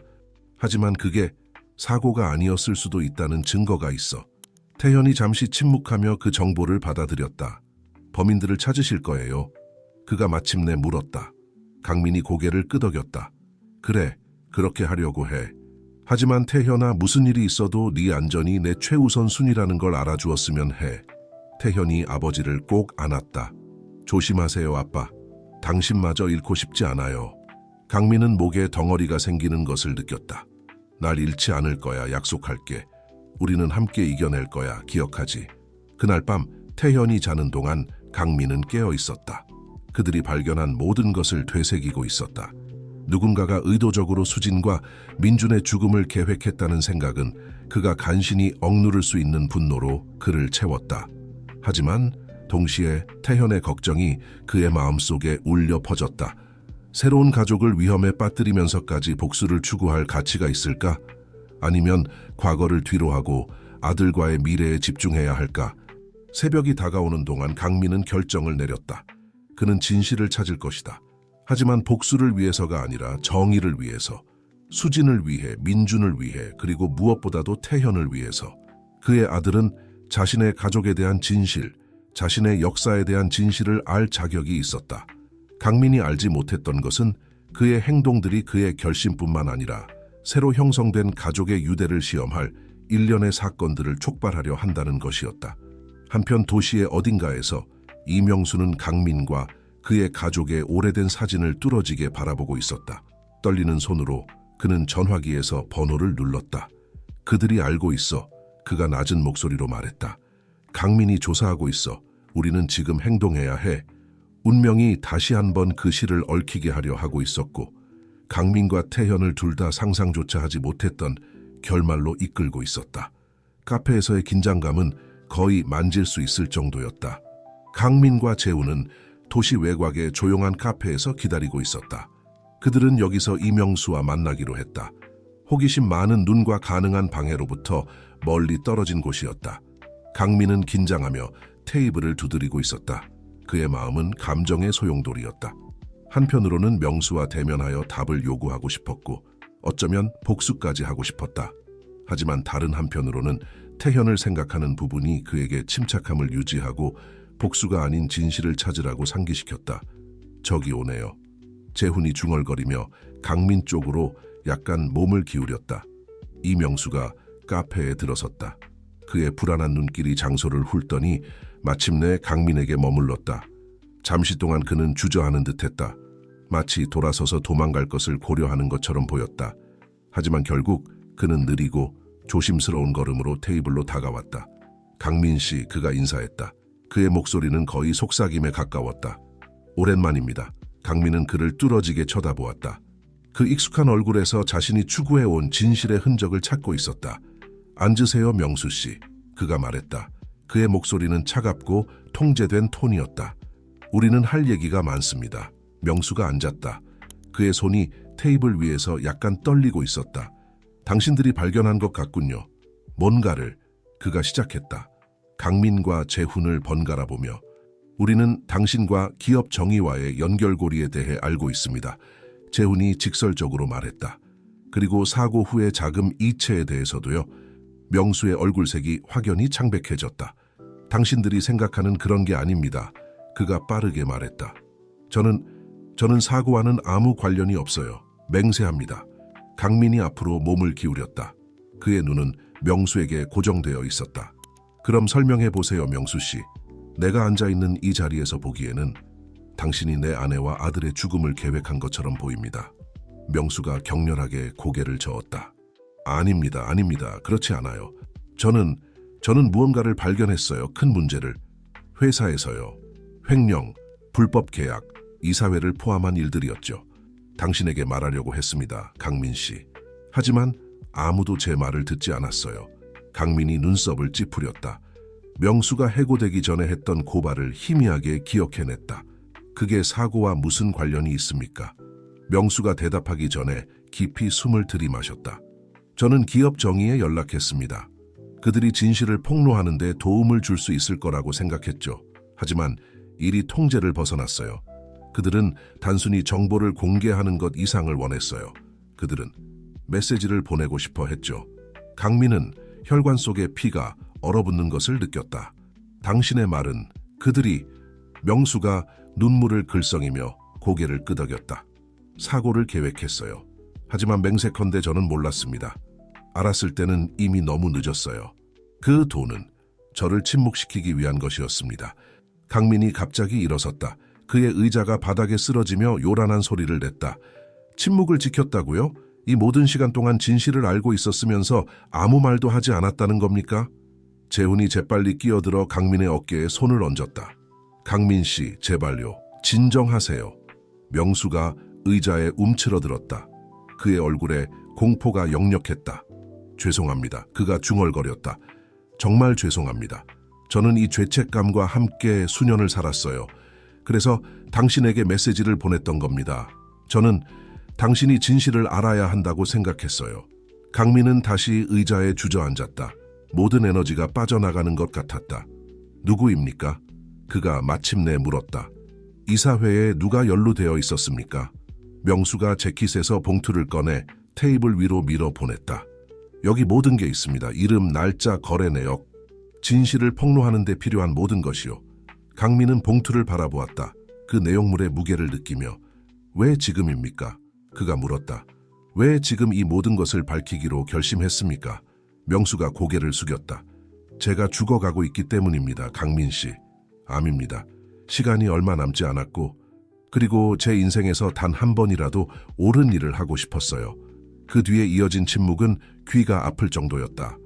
Speaker 1: 하지만 그게 사고가 아니었을 수도 있다는 증거가 있어. 태현이 잠시 침묵하며 그 정보를 받아들였다. 범인들을 찾으실 거예요. 그가 마침내 물었다. 강민이 고개를 끄덕였다. 그래, 그렇게 하려고 해. 하지만 태현아, 무슨 일이 있어도 네 안전이 내 최우선 순위라는 걸 알아주었으면 해. 태현이 아버지를 꼭 안았다. 조심하세요, 아빠. 당신마저 잃고 싶지 않아요. 강민은 목에 덩어리가 생기는 것을 느꼈다. 날 잃지 않을 거야, 약속할게. 우리는 함께 이겨낼 거야, 기억하지. 그날 밤 태현이 자는 동안 강민은 깨어 있었다. 그들이 발견한 모든 것을 되새기고 있었다. 누군가가 의도적으로 수진과 민준의 죽음을 계획했다는 생각은 그가 간신히 억누를 수 있는 분노로 그를 채웠다. 하지만 동시에 태현의 걱정이 그의 마음속에 울려 퍼졌다. 새로운 가족을 위험에 빠뜨리면서까지 복수를 추구할 가치가 있을까? 아니면 과거를 뒤로하고 아들과의 미래에 집중해야 할까? 새벽이 다가오는 동안 강민은 결정을 내렸다. 그는 진실을 찾을 것이다. 하지만 복수를 위해서가 아니라 정의를 위해서, 수진을 위해, 민준을 위해, 그리고 무엇보다도 태현을 위해서. 그의 아들은 자신의 가족에 대한 진실, 자신의 역사에 대한 진실을 알 자격이 있었다. 강민이 알지 못했던 것은 그의 행동들이 그의 결심뿐만 아니라 새로 형성된 가족의 유대를 시험할 일련의 사건들을 촉발하려 한다는 것이었다. 한편 도시의 어딘가에서 이명수는 강민과 그의 가족의 오래된 사진을 뚫어지게 바라보고 있었다. 떨리는 손으로 그는 전화기에서 번호를 눌렀다. 그들이 알고 있어. 그가 낮은 목소리로 말했다. 강민이 조사하고 있어. 우리는 지금 행동해야 해. 운명이 다시 한번 그 시를 얽히게 하려 하고 있었고 강민과 태현을 둘 다 상상조차 하지 못했던 결말로 이끌고 있었다. 카페에서의 긴장감은 거의 만질 수 있을 정도였다. 강민과 재훈은 도시 외곽의 조용한 카페에서 기다리고 있었다. 그들은 여기서 이명수와 만나기로 했다. 호기심 많은 눈과 가능한 방해로부터 멀리 떨어진 곳이었다. 강민은 긴장하며 테이블을 두드리고 있었다. 그의 마음은 감정의 소용돌이였다. 한편으로는 명수와 대면하여 답을 요구하고 싶었고 어쩌면 복수까지 하고 싶었다. 하지만 다른 한편으로는 태현을 생각하는 부분이 그에게 침착함을 유지하고 복수가 아닌 진실을 찾으라고 상기시켰다. 적이 오네요. 재훈이 중얼거리며 강민 쪽으로 약간 몸을 기울였다. 이명수가 카페에 들어섰다. 그의 불안한 눈길이 장소를 훑더니 마침내 강민에게 머물렀다. 잠시 동안 그는 주저하는 듯했다. 마치 돌아서서 도망갈 것을 고려하는 것처럼 보였다. 하지만 결국 그는 느리고 조심스러운 걸음으로 테이블로 다가왔다. 강민 씨, 그가 인사했다. 그의 목소리는 거의 속삭임에 가까웠다. 오랜만입니다. 강민은 그를 뚫어지게 쳐다보았다. 그 익숙한 얼굴에서 자신이 추구해온 진실의 흔적을 찾고 있었다. 앉으세요, 명수 씨. 그가 말했다. 그의 목소리는 차갑고 통제된 톤이었다. 우리는 할 얘기가 많습니다. 명수가 앉았다. 그의 손이 테이블 위에서 약간 떨리고 있었다. 당신들이 발견한 것 같군요. 뭔가를. 그가 시작했다. 강민과 재훈을 번갈아 보며 우리는 당신과 기업 정의와의 연결고리에 대해 알고 있습니다. 재훈이 직설적으로 말했다. 그리고 사고 후의 자금 이체에 대해서도요. 명수의 얼굴색이 확연히 창백해졌다. 당신들이 생각하는 그런 게 아닙니다. 그가 빠르게 말했다. 저는 사고와는 아무 관련이 없어요. 맹세합니다. 강민이 앞으로 몸을 기울였다. 그의 눈은 명수에게 고정되어 있었다. 그럼 설명해 보세요, 명수 씨. 내가 앉아있는 이 자리에서 보기에는 당신이 내 아내와 아들의 죽음을 계획한 것처럼 보입니다. 명수가 격렬하게 고개를 저었다. 아닙니다. 그렇지 않아요. 저는 무언가를 발견했어요. 큰 문제를. 회사에서요. 횡령, 불법 계약, 이사회를 포함한 일들이었죠. 당신에게 말하려고 했습니다, 강민 씨. 하지만 아무도 제 말을 듣지 않았어요. 강민이 눈썹을 찌푸렸다. 명수가 해고되기 전에 했던 고발을 희미하게 기억해냈다. 그게 사고와 무슨 관련이 있습니까? 명수가 대답하기 전에 깊이 숨을 들이마셨다. 저는 기업 정의에 연락했습니다. 그들이 진실을 폭로하는 데 도움을 줄 수 있을 거라고 생각했죠. 하지만 일이 통제를 벗어났어요. 그들은 단순히 정보를 공개하는 것 이상을 원했어요. 그들은 메시지를 보내고 싶어 했죠. 강민은 혈관 속의 피가 얼어붙는 것을 느꼈다. 당신의 말은 그들이. 명수가 눈물을 글썽이며 고개를 끄덕였다. 사고를 계획했어요. 하지만 맹세컨대 저는 몰랐습니다. 알았을 때는 이미 너무 늦었어요. 그 돈은 저를 침묵시키기 위한 것이었습니다. 강민이 갑자기 일어섰다. 그의 의자가 바닥에 쓰러지며 요란한 소리를 냈다. 침묵을 지켰다고요? 이 모든 시간 동안 진실을 알고 있었으면서 아무 말도 하지 않았다는 겁니까? 재훈이 재빨리 끼어들어 강민의 어깨에 손을 얹었다. 강민 씨, 제발요. 진정하세요. 명수가 의자에 움츠러들었다. 그의 얼굴에 공포가 역력했다. 죄송합니다. 그가 중얼거렸다. 정말 죄송합니다. 저는 이 죄책감과 함께 수년을 살았어요. 그래서 당신에게 메시지를 보냈던 겁니다. 저는 당신이 진실을 알아야 한다고 생각했어요. 강민은 다시 의자에 주저앉았다. 모든 에너지가 빠져나가는 것 같았다. 누구입니까? 그가 마침내 물었다. 이사회에 누가 연루되어 있었습니까? 명수가 재킷에서 봉투를 꺼내 테이블 위로 밀어 보냈다. 여기 모든 게 있습니다. 이름, 날짜, 거래 내역, 진실을 폭로하는 데 필요한 모든 것이요. 강민은 봉투를 바라보았다. 그 내용물의 무게를 느끼며 왜 지금입니까? 그가 물었다. 왜 지금 이 모든 것을 밝히기로 결심했습니까? 명수가 고개를 숙였다. 제가 죽어가고 있기 때문입니다, 강민 씨. 암입니다. 시간이 얼마 남지 않았고 그리고 제 인생에서 단 한 번이라도 옳은 일을 하고 싶었어요. 그 뒤에 이어진 침묵은 귀가 아플 정도였다.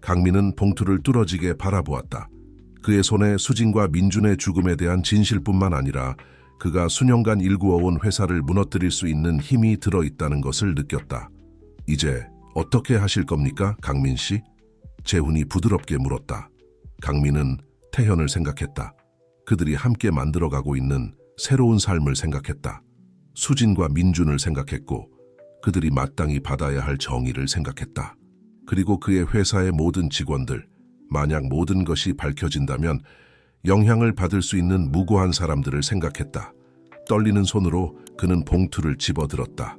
Speaker 1: 강민은 봉투를 뚫어지게 바라보았다. 그의 손에 수진과 민준의 죽음에 대한 진실뿐만 아니라 그가 수년간 일구어온 회사를 무너뜨릴 수 있는 힘이 들어있다는 것을 느꼈다. 이제 어떻게 하실 겁니까, 강민 씨? 재훈이 부드럽게 물었다. 강민은 태현을 생각했다. 그들이 함께 만들어가고 있는 새로운 삶을 생각했다. 수진과 민준을 생각했고 그들이 마땅히 받아야 할 정의를 생각했다. 그리고 그의 회사의 모든 직원들, 만약 모든 것이 밝혀진다면 영향을 받을 수 있는 무고한 사람들을 생각했다. 떨리는 손으로 그는 봉투를 집어들었다.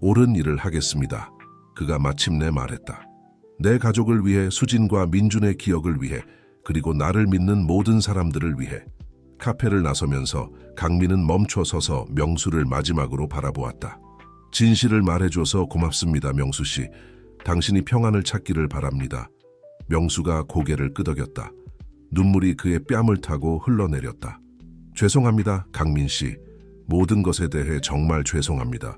Speaker 1: 옳은 일을 하겠습니다. 그가 마침내 말했다. 내 가족을 위해, 수진과 민준의 기억을 위해, 그리고 나를 믿는 모든 사람들을 위해. 카페를 나서면서 강민은 멈춰 서서 명수를 마지막으로 바라보았다. 진실을 말해줘서 고맙습니다, 명수 씨. 당신이 평안을 찾기를 바랍니다. 명수가 고개를 끄덕였다. 눈물이 그의 뺨을 타고 흘러내렸다. 죄송합니다, 강민 씨. 모든 것에 대해 정말 죄송합니다.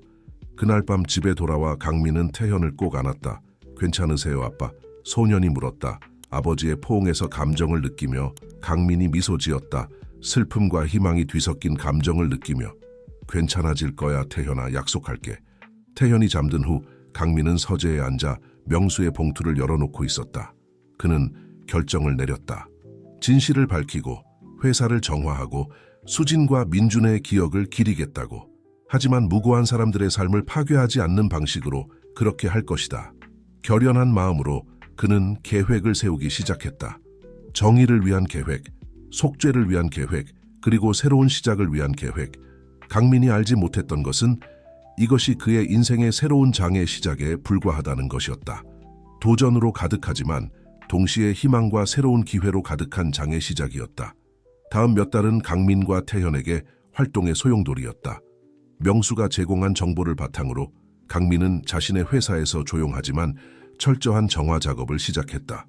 Speaker 1: 그날 밤 집에 돌아와 강민은 태현을 꼭 안았다. 괜찮으세요, 아빠? 소년이 물었다. 아버지의 포옹에서 감정을 느끼며 강민이 미소 지었다. 슬픔과 희망이 뒤섞인 감정을 느끼며 괜찮아질 거야, 태현아, 약속할게. 태현이 잠든 후 강민은 서재에 앉아 명수의 봉투를 열어놓고 있었다. 그는 결정을 내렸다. 진실을 밝히고 회사를 정화하고 수진과 민준의 기억을 기리겠다고. 하지만 무고한 사람들의 삶을 파괴하지 않는 방식으로 그렇게 할 것이다. 결연한 마음으로 그는 계획을 세우기 시작했다. 정의를 위한 계획, 속죄를 위한 계획, 그리고 새로운 시작을 위한 계획. 강민이 알지 못했던 것은 이것이 그의 인생의 새로운 장의 시작에 불과하다는 것이었다. 도전으로 가득하지만 동시에 희망과 새로운 기회로 가득한 장의 시작이었다. 다음 몇 달은 강민과 태현에게 활동의 소용돌이였다. 명수가 제공한 정보를 바탕으로 강민은 자신의 회사에서 조용하지만 철저한 정화 작업을 시작했다.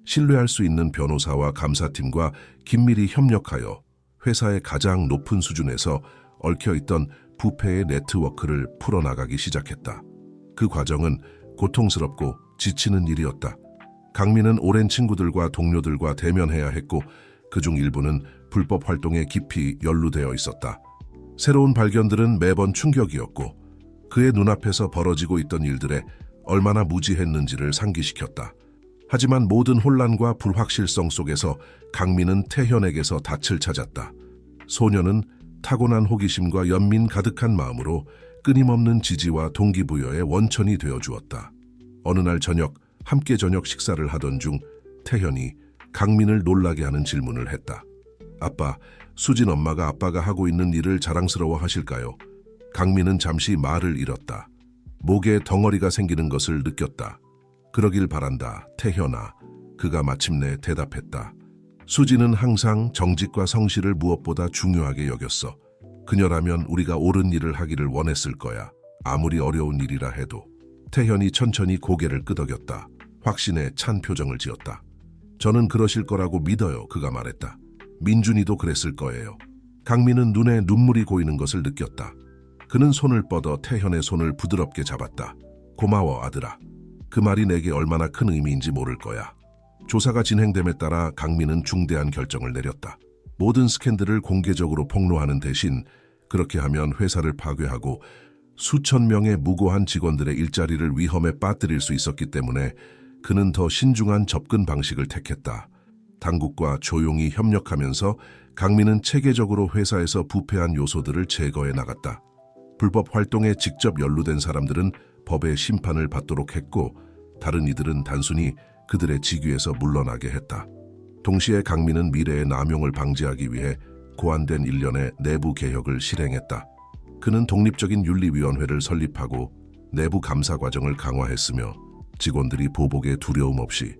Speaker 1: 신뢰할 수 있는 변호사와 감사팀과 긴밀히 협력하여 회사의 가장 높은 수준에서 얽혀있던 부패의 네트워크를 풀어나가기 시작했다. 그 과정은 고통스럽고 지치는 일이었다. 강민은 오랜 친구들과 동료들과 대면해야 했고 그중 일부는 불법 활동에 깊이 연루되어 있었다. 새로운 발견들은 매번 충격이었고 그의 눈앞에서 벌어지고 있던 일들에 얼마나 무지했는지를 상기시켰다. 하지만 모든 혼란과 불확실성 속에서 강민은 태현에게서 닻을 찾았다. 소녀는 타고난 호기심과 연민 가득한 마음으로 끊임없는 지지와 동기부여의 원천이 되어 주었다. 어느 날 저녁, 함께 저녁 식사를 하던 중 태현이 강민을 놀라게 하는 질문을 했다. 아빠, 수진 엄마가 아빠가 하고 있는 일을 자랑스러워 하실까요? 강민은 잠시 말을 잃었다. 목에 덩어리가 생기는 것을 느꼈다. 그러길 바란다, 태현아. 그가 마침내 대답했다. 수진은 항상 정직과 성실을 무엇보다 중요하게 여겼어. 그녀라면 우리가 옳은 일을 하기를 원했을 거야. 아무리 어려운 일이라 해도. 태현이 천천히 고개를 끄덕였다. 확신에 찬 표정을 지었다. 저는 그러실 거라고 믿어요, 그가 말했다. 민준이도 그랬을 거예요. 강민은 눈에 눈물이 고이는 것을 느꼈다. 그는 손을 뻗어 태현의 손을 부드럽게 잡았다. 고마워, 아들아. 그 말이 내게 얼마나 큰 의미인지 모를 거야. 조사가 진행됨에 따라 강민은 중대한 결정을 내렸다. 모든 스캔들을 공개적으로 폭로하는 대신 그렇게 하면 회사를 파괴하고 수천 명의 무고한 직원들의 일자리를 위험에 빠뜨릴 수 있었기 때문에 그는 더 신중한 접근 방식을 택했다. 당국과 조용히 협력하면서 강민은 체계적으로 회사에서 부패한 요소들을 제거해 나갔다. 불법 활동에 직접 연루된 사람들은 법의 심판을 받도록 했고 다른 이들은 단순히 그들의 직위에서 물러나게 했다. 동시에 강민은 미래의 남용을 방지하기 위해 고안된 일련의 내부 개혁을 실행했다. 그는 독립적인 윤리위원회를 설립하고 내부 감사 과정을 강화했으며 직원들이 보복에 두려움 없이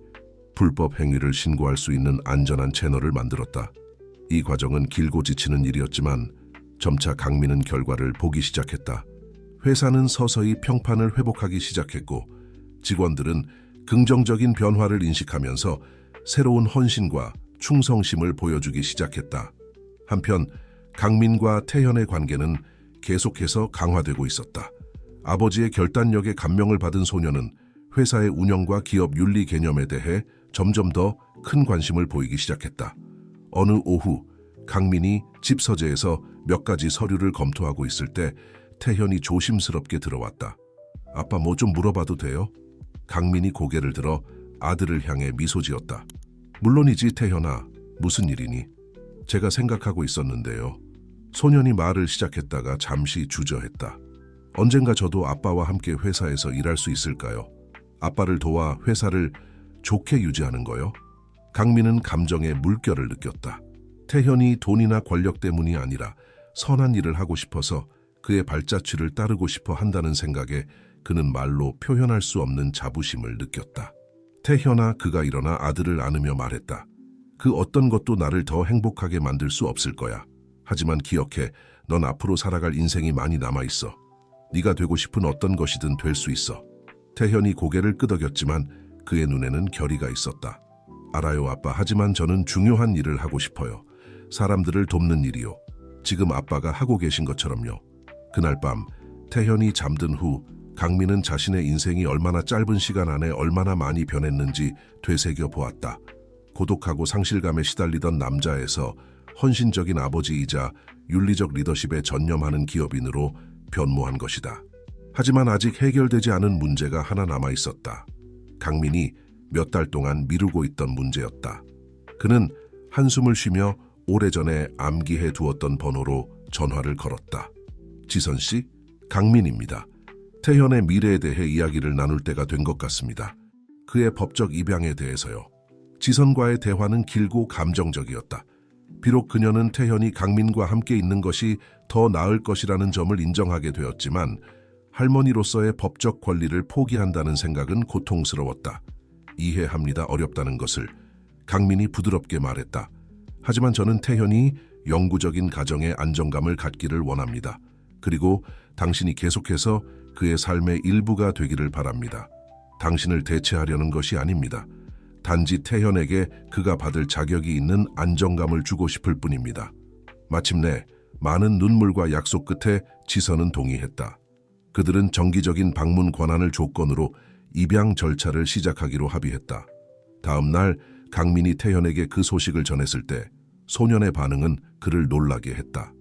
Speaker 1: 불법 행위를 신고할 수 있는 안전한 채널을 만들었다. 이 과정은 길고 지치는 일이었지만 점차 강민은 결과를 보기 시작했다. 회사는 서서히 평판을 회복하기 시작했고 직원들은 긍정적인 변화를 인식하면서 새로운 헌신과 충성심을 보여주기 시작했다. 한편 강민과 태현의 관계는 계속해서 강화되고 있었다. 아버지의 결단력에 감명을 받은 소녀는 회사의 운영과 기업 윤리 개념에 대해 점점 더 큰 관심을 보이기 시작했다. 어느 오후 강민이 집 서재에서 몇 가지 서류를 검토하고 있을 때 태현이 조심스럽게 들어왔다. 아빠 뭐 좀 물어봐도 돼요? 강민이 고개를 들어 아들을 향해 미소 지었다. 물론이지 태현아, 무슨 일이니? 제가 생각하고 있었는데요. 소년이 말을 시작했다가 잠시 주저했다. 언젠가 저도 아빠와 함께 회사에서 일할 수 있을까요? 아빠를 도와 회사를 좋게 유지하는 거요? 강민은 감정의 물결을 느꼈다. 태현이 돈이나 권력 때문이 아니라 선한 일을 하고 싶어서 그의 발자취를 따르고 싶어 한다는 생각에 그는 말로 표현할 수 없는 자부심을 느꼈다. 태현아, 그가 일어나 아들을 안으며 말했다. 그 어떤 것도 나를 더 행복하게 만들 수 없을 거야. 하지만 기억해, 넌 앞으로 살아갈 인생이 많이 남아있어. 네가 되고 싶은 어떤 것이든 될 수 있어. 태현이 고개를 끄덕였지만 그의 눈에는 결의가 있었다. 알아요, 아빠. 하지만 저는 중요한 일을 하고 싶어요. 사람들을 돕는 일이요. 지금 아빠가 하고 계신 것처럼요. 그날 밤 태현이 잠든 후 강민은 자신의 인생이 얼마나 짧은 시간 안에 얼마나 많이 변했는지 되새겨 보았다. 고독하고 상실감에 시달리던 남자에서 헌신적인 아버지이자 윤리적 리더십에 전념하는 기업인으로 변모한 것이다. 하지만 아직 해결되지 않은 문제가 하나 남아 있었다. 강민이 몇 달 동안 미루고 있던 문제였다. 그는 한숨을 쉬며 오래전에 암기해 두었던 번호로 전화를 걸었다. 지선 씨, 강민입니다. 태현의 미래에 대해 이야기를 나눌 때가 된 것 같습니다. 그의 법적 입양에 대해서요. 지선과의 대화는 길고 감정적이었다. 비록 그녀는 태현이 강민과 함께 있는 것이 더 나을 것이라는 점을 인정하게 되었지만 할머니로서의 법적 권리를 포기한다는 생각은 고통스러웠다. 이해합니다. 어렵다는 것을. 강민이 부드럽게 말했다. 하지만 저는 태현이 영구적인 가정의 안정감을 갖기를 원합니다. 그리고 당신이 계속해서 그의 삶의 일부가 되기를 바랍니다. 당신을 대체하려는 것이 아닙니다. 단지 태현에게 그가 받을 자격이 있는 안정감을 주고 싶을 뿐입니다. 마침내 많은 눈물과 약속 끝에 지선은 동의했다. 그들은 정기적인 방문 권한을 조건으로 입양 절차를 시작하기로 합의했다. 다음 날 강민이 태현에게 그 소식을 전했을 때 소년의 반응은 그를 놀라게 했다.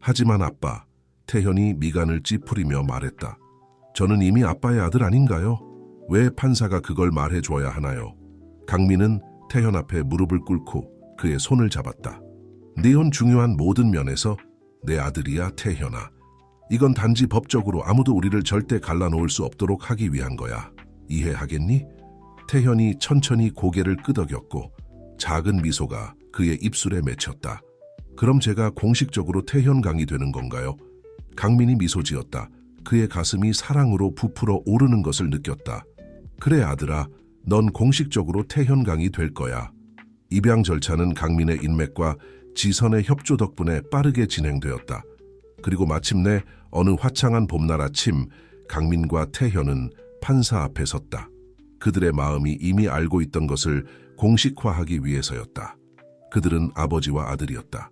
Speaker 1: 하지만 아빠, 태현이 미간을 찌푸리며 말했다. 저는 이미 아빠의 아들 아닌가요? 왜 판사가 그걸 말해줘야 하나요? 강민은 태현 앞에 무릎을 꿇고 그의 손을 잡았다. 네온 중요한 모든 면에서 내 아들이야, 태현아. 이건 단지 법적으로 아무도 우리를 절대 갈라놓을 수 없도록 하기 위한 거야. 이해하겠니? 태현이 천천히 고개를 끄덕였고 작은 미소가 그의 입술에 맺혔다. 그럼 제가 공식적으로 태현강이 되는 건가요? 강민이 미소 지었다. 그의 가슴이 사랑으로 부풀어 오르는 것을 느꼈다. 그래 아들아, 넌 공식적으로 태현강이 될 거야. 입양 절차는 강민의 인맥과 지선의 협조 덕분에 빠르게 진행되었다. 그리고 마침내 어느 화창한 봄날 아침, 강민과 태현은 판사 앞에 섰다. 그들의 마음이 이미 알고 있던 것을 공식화하기 위해서였다. 그들은 아버지와 아들이었다.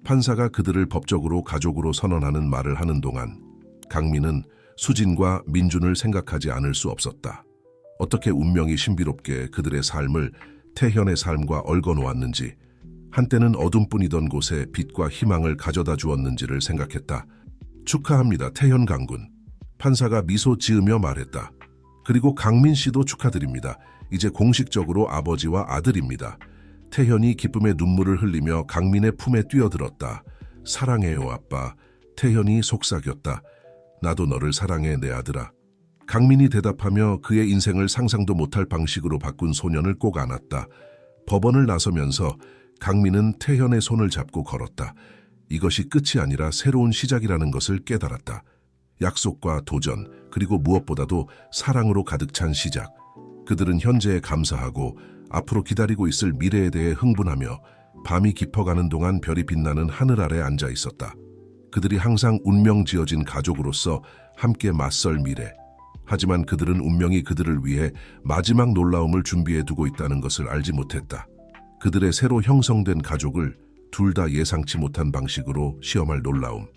Speaker 1: 판사가 그들을 법적으로 가족으로 선언하는 말을 하는 동안 강민은 수진과 민준을 생각하지 않을 수 없었다. 어떻게 운명이 신비롭게 그들의 삶을 태현의 삶과 얽어놓았는지, 한때는 어둠뿐이던 곳에 빛과 희망을 가져다 주었는지를 생각했다. 축하합니다, 태현 강군. 판사가 미소 지으며 말했다. 그리고 강민 씨도 축하드립니다. 이제 공식적으로 아버지와 아들입니다. 태현이 기쁨의 눈물을 흘리며 강민의 품에 뛰어들었다. 사랑해요, 아빠. 태현이 속삭였다. 나도 너를 사랑해, 내 아들아. 강민이 대답하며 그의 인생을 상상도 못할 방식으로 바꾼 소년을 꼭 안았다. 법원을 나서면서 강민은 태현의 손을 잡고 걸었다. 이것이 끝이 아니라 새로운 시작이라는 것을 깨달았다. 약속과 도전, 그리고 무엇보다도 사랑으로 가득 찬 시작. 그들은 현재에 감사하고 앞으로 기다리고 있을 미래에 대해 흥분하며 밤이 깊어가는 동안 별이 빛나는 하늘 아래 앉아 있었다. 그들이 항상 운명 지어진 가족으로서 함께 맞설 미래. 하지만 그들은 운명이 그들을 위해 마지막 놀라움을 준비해 두고 있다는 것을 알지 못했다. 그들의 새로 형성된 가족을 둘 다 예상치 못한 방식으로 시험할 놀라움.